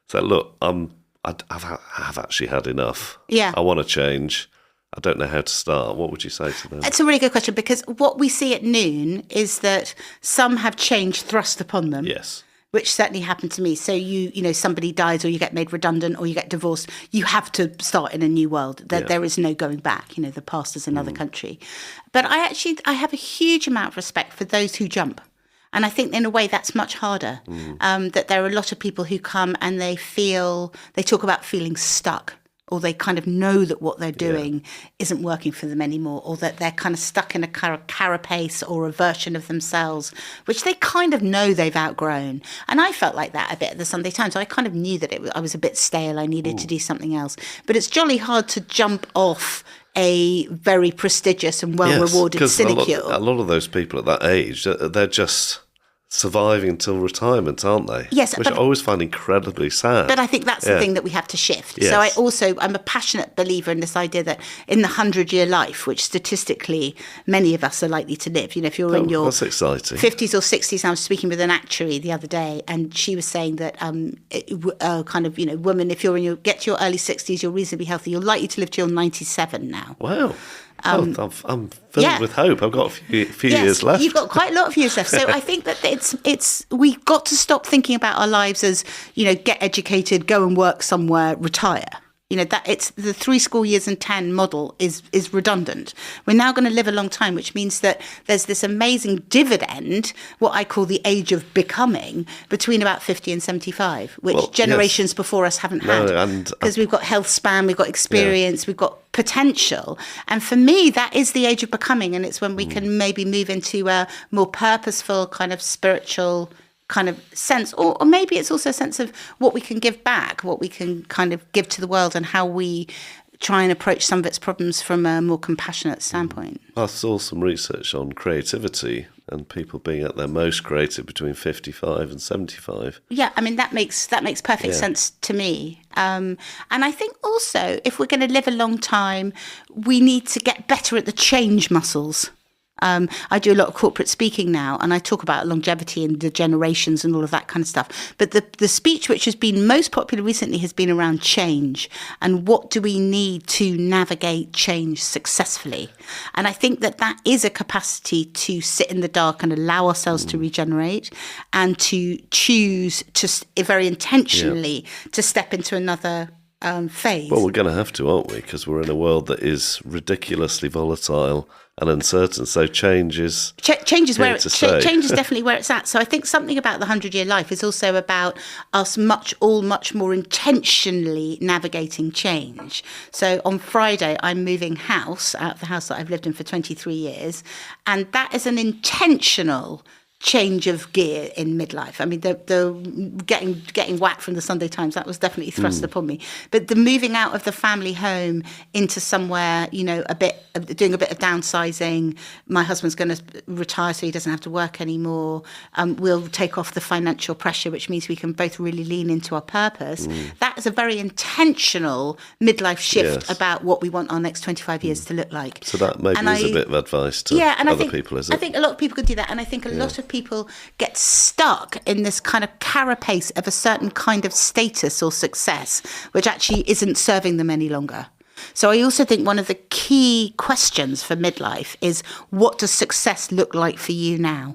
say, "Look, I've actually had enough. Yeah, I want to change. I don't know how to start." What would you say to them? It's a really good question, because what we see at Noon is that some have change thrust upon them. Yes. Which certainly happened to me. So somebody dies, or you get made redundant, or you get divorced. You have to start in a new world. There is no going back. The past is another country. But I have a huge amount of respect for those who jump. And I think in a way that's much harder. That there are a lot of people who come and they talk about feeling stuck, or they kind of know that what they're doing isn't working for them anymore, or that they're kind of stuck in a carapace or a version of themselves, which they kind of know they've outgrown. And I felt like that a bit at the Sunday Times. I kind of knew that I was a bit stale. I needed to do something else. But it's jolly hard to jump off a very prestigious and well-rewarded 'cause sinecure. A lot of those people at that age, they're just surviving until retirement, aren't they? Yes, which I always find incredibly sad. But I think that's the thing that we have to shift. Yes. So I'm a passionate believer in this idea that in the 100-year life, which statistically many of us are likely to live, if you're in your that's exciting. 50s or 60s. I was speaking with an actuary the other day, and she was saying that women, if get to your early 60s, you're reasonably healthy. You're likely to live till you're 97 now. Wow. I'm filled with hope. I've got a few years left. You've got quite a lot of years left. So I think that we've got to stop thinking about our lives as, get educated, go and work somewhere, retire. That it's the 70 years and 10 model is redundant. We're now going to live a long time, which means that there's this amazing dividend, what I call the age of becoming, between about 50 and 75, which generations before us haven't had. Because we've got health span, we've got experience, we've got potential. And for me, that is the age of becoming. And it's when we can maybe move into a more purposeful kind of spiritual kind of sense, or maybe it's also a sense of what we can give back, what we can kind of give to the world, and how we try and approach some of its problems from a more compassionate standpoint. I saw some research on creativity and people being at their most creative between 55 and 75. Yeah, I mean, that makes perfect sense to me. And I think also, if we're going to live a long time, we need to get better at the change muscles. I do a lot of corporate speaking now, and I talk about longevity and the generations and all of that kind of stuff. But the speech which has been most popular recently has been around change and what do we need to navigate change successfully. And I think that is a capacity to sit in the dark and allow ourselves to regenerate, and to choose to very intentionally to step into another phase. Well, we're going to have to, aren't we? Because we're in a world that is ridiculously volatile and uncertain. So change is change is definitely where it's at. So I think something about the 100-year life is also about us much more intentionally navigating change. So on Friday, I'm moving house out of the house that I've lived in for 23 years, and that is an intentional change of gear in midlife. I mean, the getting whacked from the Sunday Times, that was definitely thrust upon me. But the moving out of the family home into somewhere, doing a bit of downsizing. My husband's going to retire, so he doesn't have to work anymore. We'll take off the financial pressure, which means we can both really lean into our purpose. That is a very intentional midlife shift about what we want our next 25 years to look like. So that maybe is a bit of advice to other people, is it? I think a lot of people could do that, and I think a lot of people get stuck in this kind of carapace of a certain kind of status or success, which actually isn't serving them any longer. So I also think one of the key questions for midlife is, what does success look like for you now?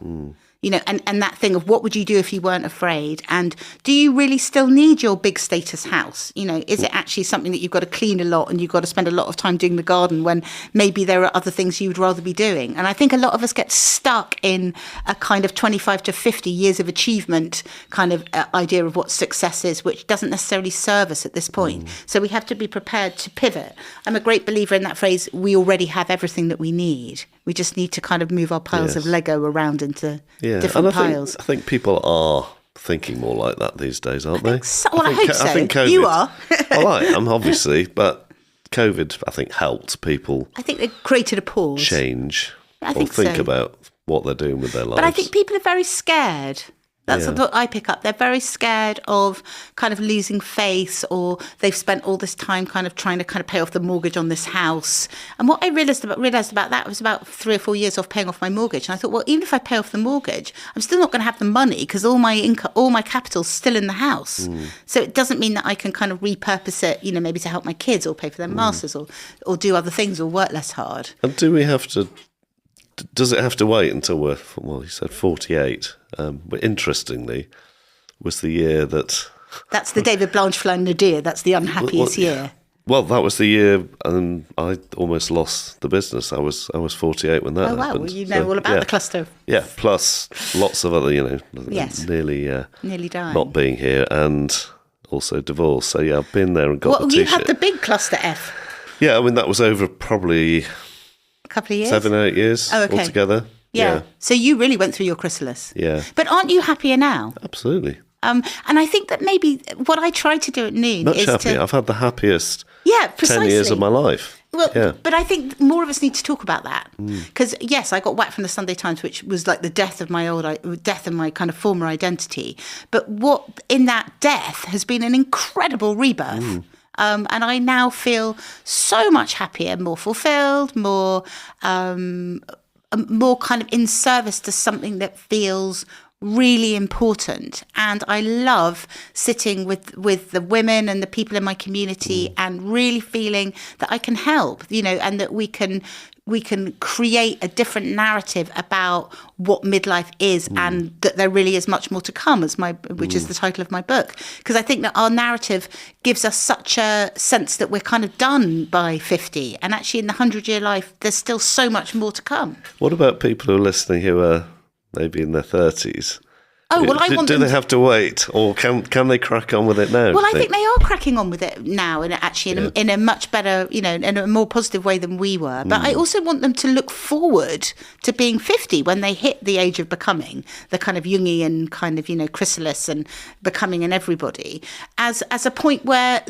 And that thing of what would you do if you weren't afraid? And do you really still need your big status house? Is it actually something that you've got to clean a lot and you've got to spend a lot of time doing the garden when maybe there are other things you would rather be doing? And I think a lot of us get stuck in a kind of 25 to 50 years of achievement kind of idea of what success is, which doesn't necessarily serve us at this point. So we have to be prepared to pivot. I'm a great believer in that phrase, we already have everything that we need. We just need to kind of move our piles of Lego around into different piles. I think people are thinking more like that these days, aren't they? So. Well, I hope so. I think COVID, you are. Well, I am, obviously, but COVID, I think, helped people. I think they created a pause. Change. I think think about what they're doing with their lives. But I think people are very scared. That's what I pick up. They're very scared of kind of losing face, or they've spent all this time kind of trying to kind of pay off the mortgage on this house. And what I realised about that was about 3 or 4 years of paying off my mortgage. And I thought, well, even if I pay off the mortgage, I'm still not going to have the money because all my income, all my capital's still in the house. So it doesn't mean that I can kind of repurpose it, maybe to help my kids or pay for their masters or do other things or work less hard. And do we have to? Does it have to wait until we're, you said 48? But interestingly, was the year that... That's the David Blanchefleur Nadir. That's the unhappiest year. Well, that was the year, and I almost lost the business. I was 48 when that happened. Oh, wow. Well, you know all about the cluster. Yeah, plus lots of other, nearly died. Not being here, and also divorce. So, yeah, I've been there and got the T-shirt. You had the big cluster F. Yeah, I mean, that was over probably... A couple of years? 7 or 8 years altogether. Yeah. So you really went through your chrysalis. Yeah. But aren't you happier now? Absolutely. And I think that maybe what I try to do at Noon Much is happier. I've had the happiest 10 years of my life. Well, but I think more of us need to talk about that because yes, I got whacked from the Sunday Times, which was like the death of my kind of former identity. But what in that death has been an incredible rebirth. And I now feel so much happier, more fulfilled, more kind of in service to something that feels really important. And I love sitting with the women and the people in my community and really feeling that I can help, and that we can create a different narrative about what midlife is and that there really is much more to come, which is the title of my book. Because I think that our narrative gives us such a sense that we're kind of done by 50. And actually in the 100-year life, there's still so much more to come. What about people who are listening who are maybe in their 30s? Oh, well, do they have to wait, or can they crack on with it now? Well, I think they are cracking on with it now, and actually in a much better, in a more positive way than we were. But I also want them to look forward to being 50 when they hit the age of becoming, the kind of Jungian kind of, Chrysalis and becoming an everybody, as a point where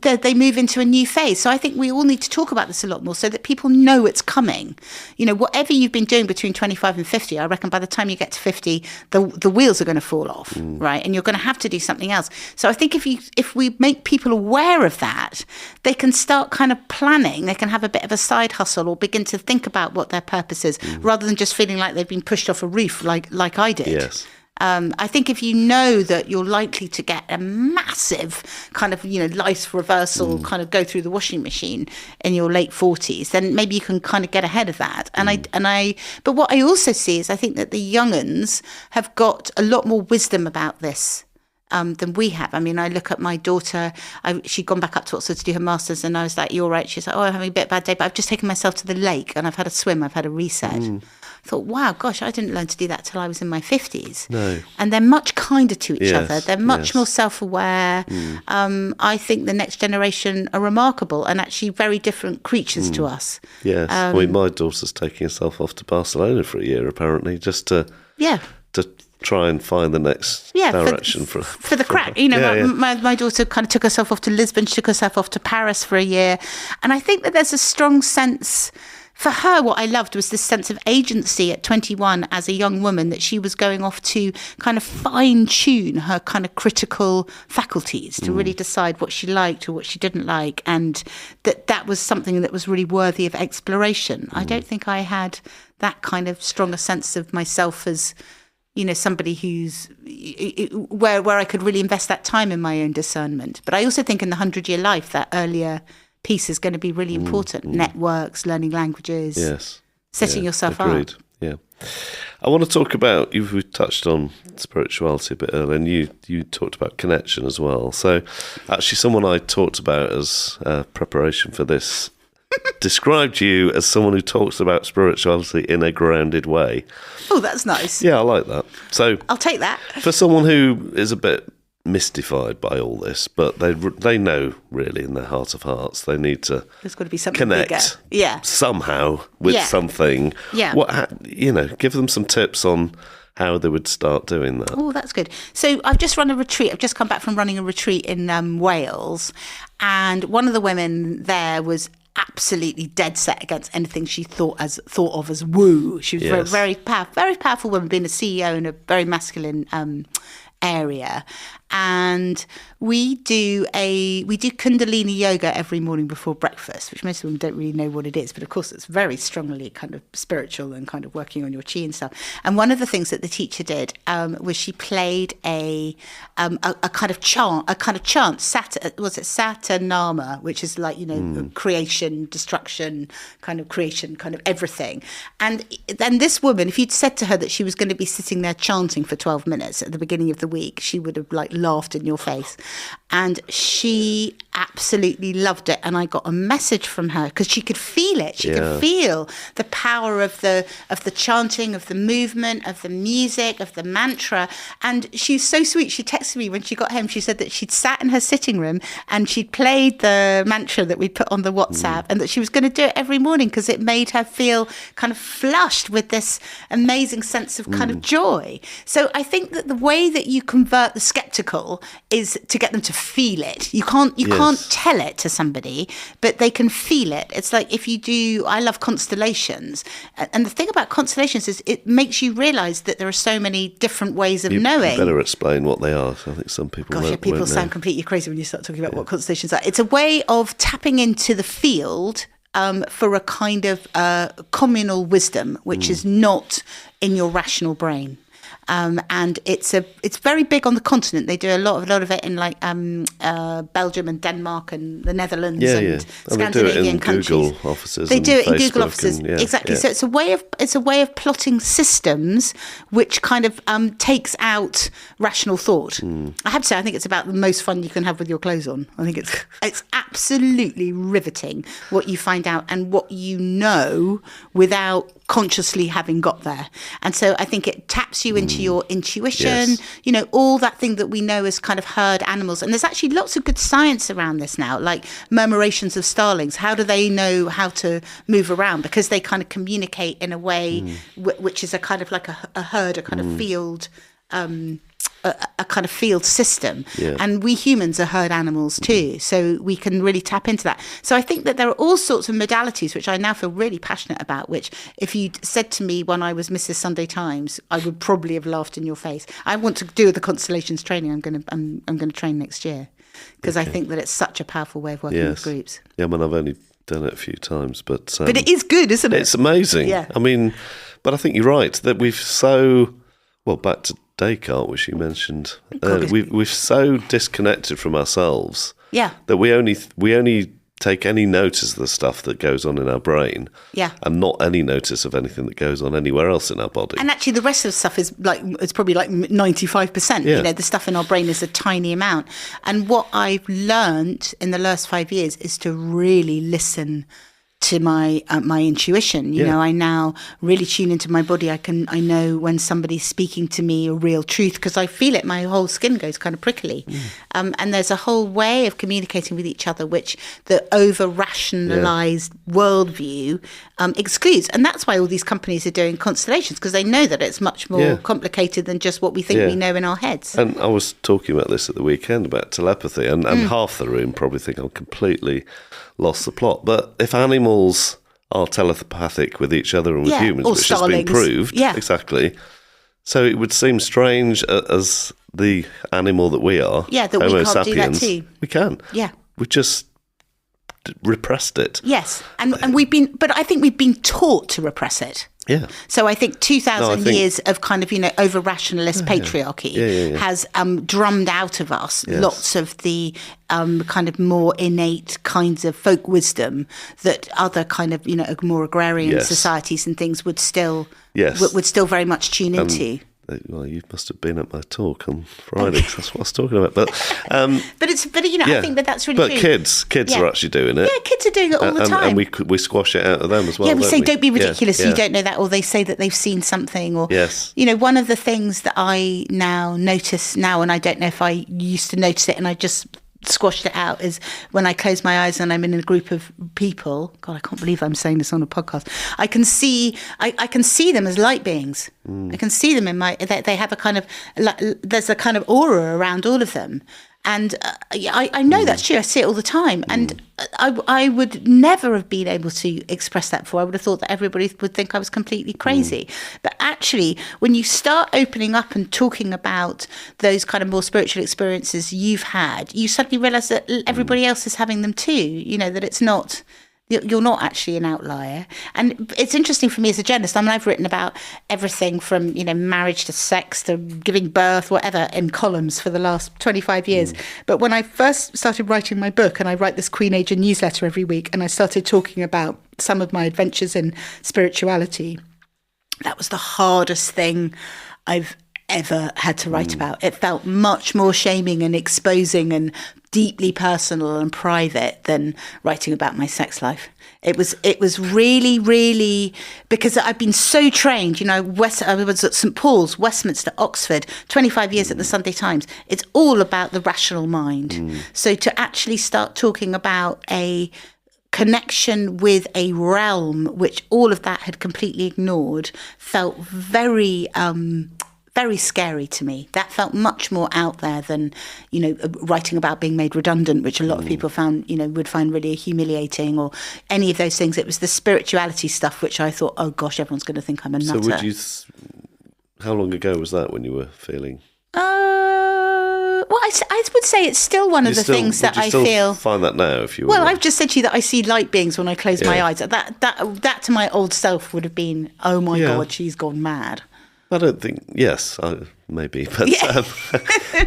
they move into a new phase. So I think we all need to talk about this a lot more so that people know it's coming. Whatever you've been doing between 25 and 50, I reckon by the time you get to 50, the wheels are going to fall off, right? And you're going to have to do something else. So I think if we make people aware of that, they can start kind of planning. They can have a bit of a side hustle or begin to think about what their purpose is, rather than just feeling like they've been pushed off a roof like I did. Yes. I think if you know that you're likely to get a massive kind of, life reversal, kind of go through the washing machine in your late 40s, then maybe you can kind of get ahead of that. But what I also see is I think that the young uns have got a lot more wisdom about this than we have. I mean, I look at my daughter, she'd gone back up to Oxford to do her master's, and I was like, you're right. She's like, I'm having a bit of a bad day, but I've just taken myself to the lake and I've had a swim, I've had a reset. I thought, wow, gosh, I didn't learn to do that till I was in my 50s. No. And they're much kinder to each other. They're much more self-aware. I think the next generation are remarkable and actually very different creatures to us. Yes. My daughter's taking herself off to Barcelona for a year, apparently, just to try and find the next direction for the crack. My daughter kind of took herself off to Lisbon, she took herself off to Paris for a year. And I think that there's a strong sense. For her, what I loved was this sense of agency at 21 as a young woman, that she was going off to kind of fine-tune her kind of critical faculties to really decide what she liked or what she didn't like, and that was something that was really worthy of exploration. I don't think I had that kind of stronger sense of myself as, somebody who's where I could really invest that time in my own discernment. But I also think in the 100-year life, that earlier piece is going to be really important. Networks, learning languages, setting yourself agreed. Up. Yeah. I want to talk about, we've touched on spirituality a bit earlier, and you talked about connection as well. So actually someone I talked about as preparation for this described you as someone who talks about spirituality in a grounded way. Oh, that's nice. Yeah, I like that. So I'll take that. For someone who is a bit mystified by all this, but they know really in their heart of hearts they need to there's got to be something connect bigger. Somehow with something. Give them some tips on how they would start doing that. Oh, that's good. So I've just run a retreat. I've just come back from running a retreat in Wales, and one of the women there was absolutely dead set against anything she thought of as woo. She was very powerful woman, being a CEO in a very masculine area. And we do Kundalini yoga every morning before breakfast, which most of them don't really know what it is, but of course it's very strongly kind of spiritual and kind of working on your chi and stuff. And one of the things that the teacher did was she played a kind of chant, Satanama, which is like, creation, destruction, kind of creation, kind of everything. And then this woman, if you'd said to her that she was going to be sitting there chanting for 12 minutes at the beginning of the week, she would have laughed in your face. And she absolutely loved it. And I got a message from her because she could feel it. She could feel the power of the chanting, of the movement, of the music, of the mantra. And she's so sweet. She texted me when she got home. She said that she'd sat in her sitting room and she'd played the mantra that we put on the WhatsApp, and that she was going to do it every morning because it made her feel kind of flushed with this amazing sense of kind of joy. So I think that the way that you convert the skeptical is to get them to feel it. You can't tell it to somebody, but they can feel it. It's like if you do, I love constellations. And the thing about constellations is it makes you realise that there are so many different ways of knowing. You better explain what they are. I think some people people sound completely crazy when you start talking about what constellations are. It's a way of tapping into the field for a kind of communal wisdom, which is not in your rational brain. And it's very big on the continent. They do a lot of it in like Belgium and Denmark and the Netherlands and Scandinavian countries. Google offices. They do it in Google Facebook offices, exactly. Yeah. So it's a way of plotting systems, which kind of takes out rational thought. I have to say, I think it's about the most fun you can have with your clothes on. I think it's absolutely riveting what you find out and what you know without consciously having got there. And so I think it taps you into your intuition, all that thing that we know as kind of herd animals. And there's actually lots of good science around this now, like murmurations of starlings. How do they know how to move around? Because they kind of communicate in a way which is a kind of like a herd, a kind of field, a kind of field system. And we humans are herd animals too, so we can really tap into that. So I think that there are all sorts of modalities which I now feel really passionate about, which if you'd said to me when I was Mrs. Sunday Times, I would probably have laughed in your face. I want to do the constellations training. I'm going to train next year because I think that it's such a powerful way of working with groups. Yeah, I mean, I've only done it a few times, but it is good, isn't it? It's amazing. Yeah. I mean, but I think you're right that we've back to Descartes, which you mentioned, we've so disconnected from ourselves that we only take any notice of the stuff that goes on in our brain and not any notice of anything that goes on anywhere else in our body. And actually the rest of the stuff is it's probably like 95%. The stuff in our brain is a tiny amount. And what I've learned in the last 5 years is to really listen to my intuition. I now really tune into my body. I know when somebody's speaking to me a real truth because I feel it. My whole skin goes kind of prickly. And there's a whole way of communicating with each other which the over-rationalized worldview excludes. And that's why all these companies are doing constellations, because they know that it's much more complicated than just what we think we know in our heads. And I was talking about this at the weekend about telepathy, and half the room probably think I'm completely lost the plot. But if animals are telepathic with each other and with humans, which has been proved, exactly. So it would seem strange as the animal that we are, that Homo we can't sapiens, do that too. We can. Yeah. We just repressed it. Yes, and but I think we've been taught to repress it. Yeah. So I think 2,000 years of kind of, over-rationalist patriarchy has drummed out of us lots of the kind of more innate kinds of folk wisdom that other kind of, more agrarian societies and things would still very much tune into. Well, you must have been at my talk on Friday. That's what I was talking about. But I think that's really true. But kids are actually doing it. Yeah, kids are doing it all the time. And we squash it out of them as well. Yeah, we say, don't be ridiculous. You don't know that. Or they say that they've seen something. Or, one of the things that I now notice now, and I don't know if I used to notice it and I just squashed it out, is when I close my eyes and I'm in a group of people. God, I can't believe I'm saying this on a podcast. I can see them as light beings. I can see them they have a kind of, there's a kind of aura around all of them. And I know that's true. I see it all the time. And I would never have been able to express that before. I would have thought that everybody would think I was completely crazy. But actually, when you start opening up and talking about those kind of more spiritual experiences you've had, you suddenly realise that everybody else is having them too. That it's not... You're not actually an outlier. And it's interesting for me as a journalist. I mean, I've written about everything from, marriage to sex to giving birth, whatever, in columns for the last 25 years. But when I first started writing my book, and I write this Queen Ager newsletter every week, and I started talking about some of my adventures in spirituality, that was the hardest thing I've ever had to write about. It felt much more shaming and exposing and deeply personal and private than writing about my sex life. It was really, really, because I've been so trained, I was at St Paul's, Westminster, Oxford, 25 years at the Sunday Times. It's all about the rational mind. So to actually start talking about a connection with a realm which all of that had completely ignored felt very very scary to me. That felt much more out there than, writing about being made redundant, which a lot of people found, would find really humiliating, or any of those things. It was the spirituality stuff, which I thought, oh gosh, everyone's going to think I'm a nutter. So would you, how long ago was that when you were feeling? Well, I would say it's still one of the things that I feel. Find that now, if you will. Well, I've just said to you that I see light beings when I close my eyes. That to my old self would have been, oh my God, she's gone mad. I don't think. Yes, maybe, but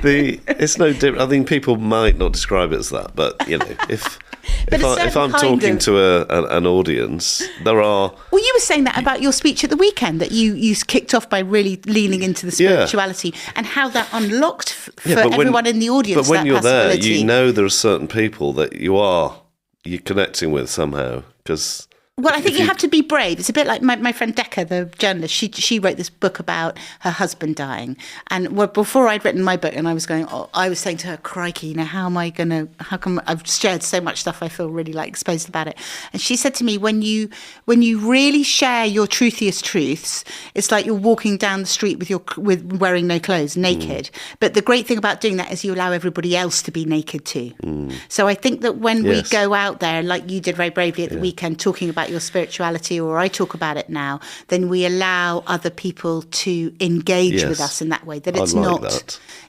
it's no different. I think people might not describe it as that, but if I'm talking to an audience, there are. Well, you were saying that about your speech at the weekend, that you kicked off by really leaning into the spirituality and how that unlocked for everyone in the audience. But when you're there, there are certain people that you're connecting with somehow, because. Well, I think you have to be brave. It's a bit like my friend Decca, the journalist. She wrote this book about her husband dying. And before I'd written my book, and I was saying to her, crikey, how come I've shared so much stuff, I feel really exposed about it. And she said to me, when you really share your truthiest truths, it's like you're walking down the street with wearing no clothes, naked. But the great thing about doing that is you allow everybody else to be naked too. So I think that when we go out there, like you did very bravely at the weekend, talking about your spirituality, or I talk about it now, then we allow other people to engage with us in that way. That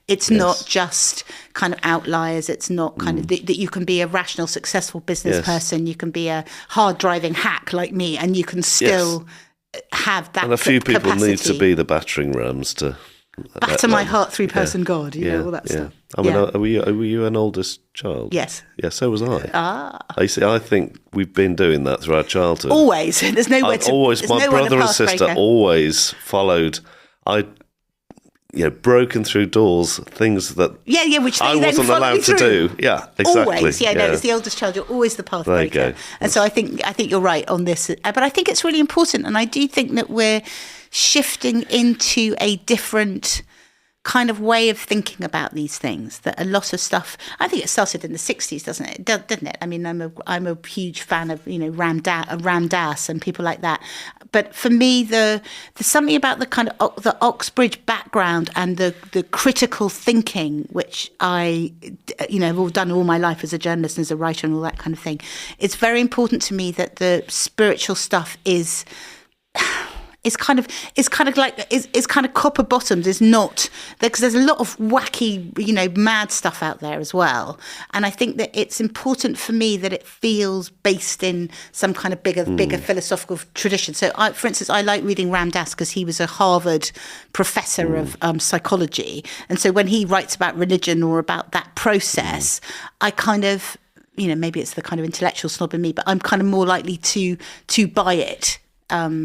it's not just kind of outliers. It's not kind of that you can be a rational, successful business person. You can be a hard driving hack like me, and you can still have that. And a few people capacity. Need to be the battering rams to batter my heart through person God. All that stuff. I mean, were you an oldest child? Yes. Yeah, so was I. I think we've been doing that through our childhood. Always. There's nowhere to. My brother and sister always followed. Broken through doors, things that which they I wasn't allowed to do. Yeah, exactly. Always, as the oldest child, you're always the path breaker. And so I think you're right on this. But I think it's really important, and I do think that we're shifting into a different kind of way of thinking about these things. That a lot of stuff, I think it started in the 60s, didn't it? I mean, I'm a huge fan of Ram Dass and people like that. But for me, there's something about the kind of the Oxbridge background and the critical thinking, which I have all done all my life as a journalist and as a writer and all that kind of thing. It's very important to me that the spiritual stuff is. It's kind of copper bottomed. Is not because there's a lot of wacky, mad stuff out there as well. And I think that it's important for me that it feels based in some kind of bigger philosophical tradition. So, for instance, I like reading Ram Dass because he was a Harvard professor of psychology, and so when he writes about religion or about that process, I kind of, maybe it's the kind of intellectual snob in me, but I'm kind of more likely to buy it.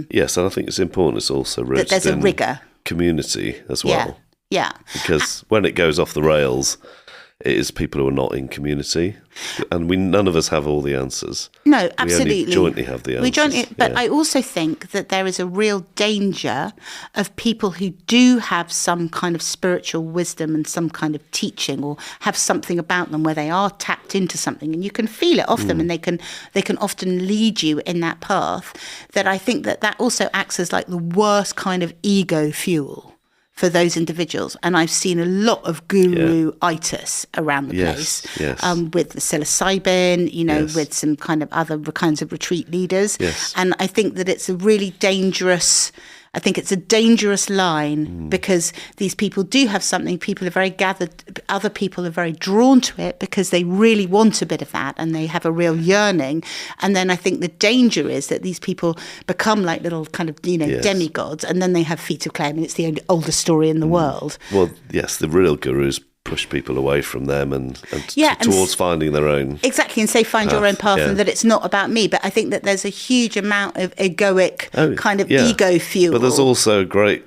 Yes, and I think it's important. It's also rooted there's a in rigor, community as well. Yeah. Because when it goes off the rails, it is people who are not in community, and none of us have all the answers. No, absolutely. We only jointly have the answers. But I also think that there is a real danger of people who do have some kind of spiritual wisdom and some kind of teaching, or have something about them where they are tapped into something, and you can feel it off them, and they can often lead you in that path. That I think that also acts as like the worst kind of ego fuel for those individuals. And I've seen a lot of guru-itis around the place, with the psilocybin, with some kind of other kinds of retreat leaders. Yes. And I think that it's a really dangerous line, because these people do have something. People are very gathered. Other people are very drawn to it because they really want a bit of that, and they have a real yearning. And then I think the danger is that these people become like little kind of demigods, and then they have feet of clay. I mean, it's the oldest story in the world. Well, yes, the real gurus push people away from them and towards finding their own. Exactly, and say find your own path, and that it's not about me. But I think that there's a huge amount of egoic kind of ego fuel. But there's also a great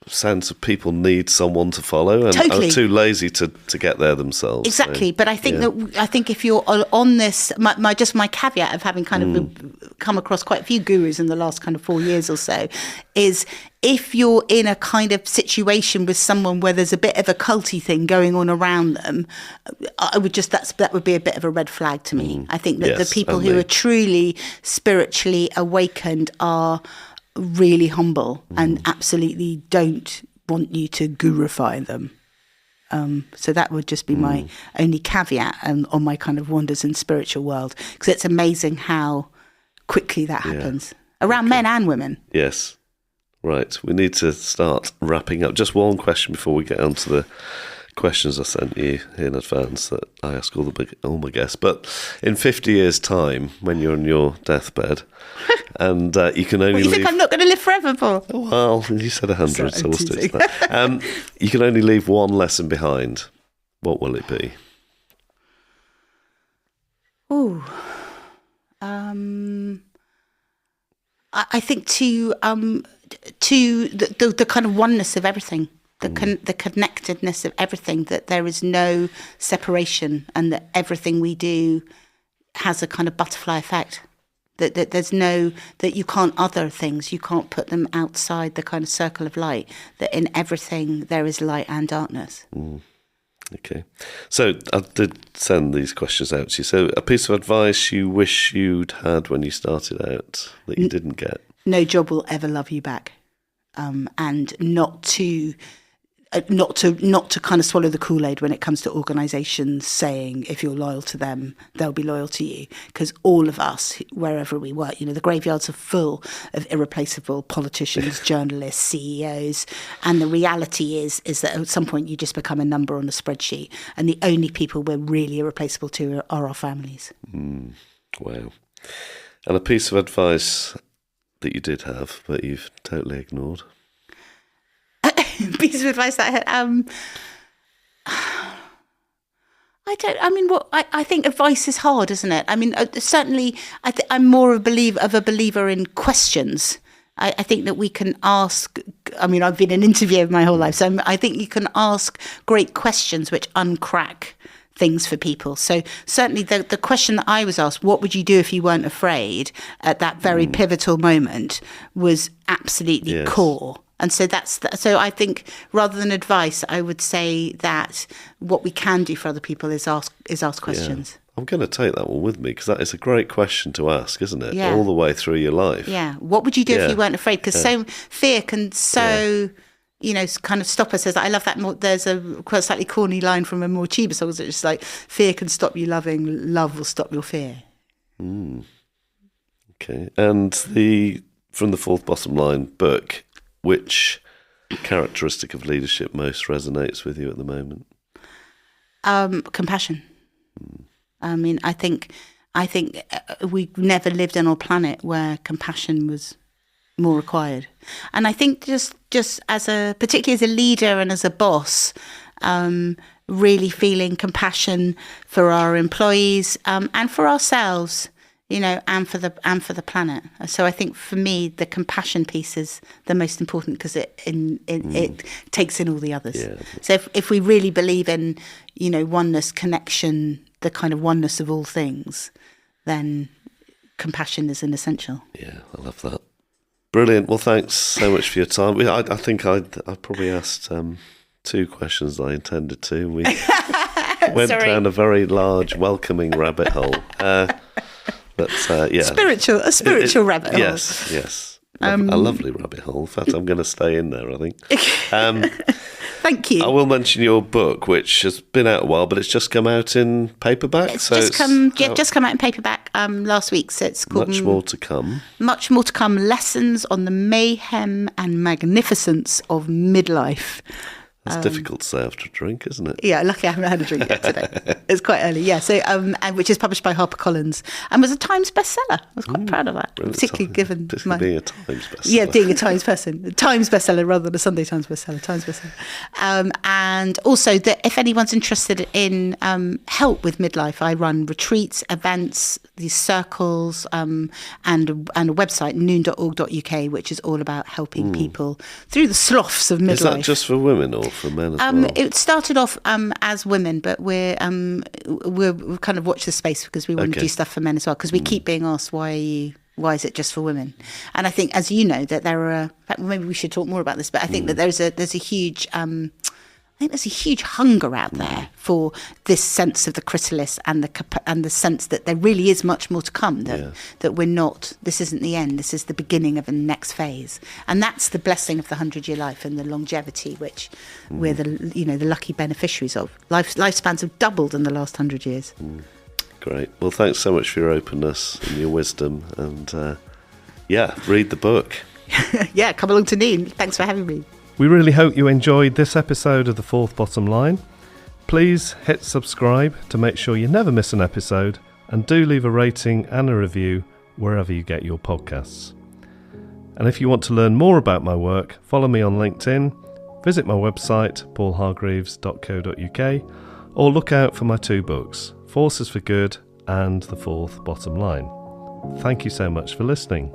sense of people need someone to follow and are too lazy to get there themselves. Exactly, so, but I think if you're on this, my caveat of having kind of come across quite a few gurus in the last kind of 4 years or so is, if you're in a kind of situation with someone where there's a bit of a culty thing going on around them, that would be a bit of a red flag to me. I think that the people who are truly spiritually awakened are really humble and absolutely don't want you to gurify them. So that would just be my only caveat on my kind of wanders in spiritual world, because it's amazing how quickly that happens around men and women. Yes. Right. We need to start wrapping up. Just one question before we get on to the questions I sent you in advance that I ask all my guests. But in 50 years' time, when you're on your deathbed, and you can only What, you think I'm not going to live forever, Paul? Well, you said 100, so we'll stick to that. You can only leave one lesson behind. What will it be? Ooh. I think to the kind of oneness of everything. The connectedness of everything, that there is no separation, and that everything we do has a kind of butterfly effect. That there's no, that you can't other things, you can't put them outside the kind of circle of light, that in everything there is light and darkness. Okay. So I did send these questions out to you. So a piece of advice you wish you'd had when you started out that you didn't get? No job will ever love you back. And not to kind of swallow the Kool-Aid when it comes to organisations saying if you're loyal to them, they'll be loyal to you. Because all of us, wherever we work, the graveyards are full of irreplaceable politicians, journalists, CEOs. And the reality is that at some point you just become a number on a spreadsheet. And the only people we're really irreplaceable to are our families. Wow. And a piece of advice that you did have, but you've totally ignored? Piece of advice that I had. I think advice is hard, isn't it? I mean, certainly, I'm more of a believer in questions. I think that we can ask. I mean, I've been an interviewer my whole life, so I think you can ask great questions which uncrack things for people. So certainly the question that I was asked, what would you do if you weren't afraid, at that very pivotal moment, was absolutely core. And so so I think rather than advice, I would say that what we can do for other people is ask questions. Yeah. I'm going to take that one with me, because that is a great question to ask, isn't it? Yeah. All the way through your life. Yeah. What would you do if you weren't afraid? Because fear can kind of stop us. I love that. There's a quite slightly corny line from a more Chiba song. It's just like, fear can stop you loving, love will stop your fear. Okay. And from the Fourth Bottom Line book, which characteristic of leadership most resonates with you at the moment? Compassion. I mean, I think we've never lived on a planet where compassion was more required. And I think just particularly as a leader and as a boss, really feeling compassion for our employees, and for ourselves, and for the planet. So I think for me, the compassion piece is the most important, because it takes in all the others. Yeah. So if we really believe in, oneness, connection, the kind of oneness of all things, then compassion is an essential. Yeah, I love that. Brilliant. Well, thanks so much for your time. I think I probably asked 2 questions I intended to. We went down a very large, welcoming rabbit hole. But spiritual rabbit hole. Yes. A lovely rabbit hole. In fact, I'm going to stay in there, I think. Thank you. I will mention your book, which has been out a while, but it's just come out in paperback. It's just come out in paperback last week. So it's called Much More to Come. Much More to Come: Lessons on the Mayhem and Magnificence of Midlife. It's difficult to say after a drink, isn't it? Yeah, lucky I haven't had a drink yet today. It's quite early, yeah. So, and which is published by HarperCollins and was a Times bestseller. I was quite proud of that, particularly given being a Times bestseller. Yeah, being a Times person, Times bestseller rather than a Sunday Times bestseller. Times bestseller. And also, that if anyone's interested in help with midlife, I run retreats, events, these circles, and a website, noon.org.uk, which is all about helping people through the sloughs of midlife. Is that just for women or for men as well? It started off as women, but we're kind of watch the space, because we want to do stuff for men as well, because we keep being asked, why is it just for women? And I think, as you know, that there are, maybe we should talk more about this, but I think that there's a huge, I think there's a huge hunger out there for this sense of the chrysalis and the sense that there really is much more to come. That we're not. This isn't the end. This is the beginning of a next phase, and that's the blessing of the 100-year life and the longevity, which we're the lucky beneficiaries of. Lifespans have doubled in the last 100 years. Great. Well, thanks so much for your openness and your wisdom, and read the book. Yeah, come along to Neen. Thanks for having me. We really hope you enjoyed this episode of The Fourth Bottom Line. Please hit subscribe to make sure you never miss an episode, and do leave a rating and a review wherever you get your podcasts. And if you want to learn more about my work, follow me on LinkedIn, visit my website paulhargreaves.co.uk, or look out for my 2 books, Forces for Good and The Fourth Bottom Line. Thank you so much for listening.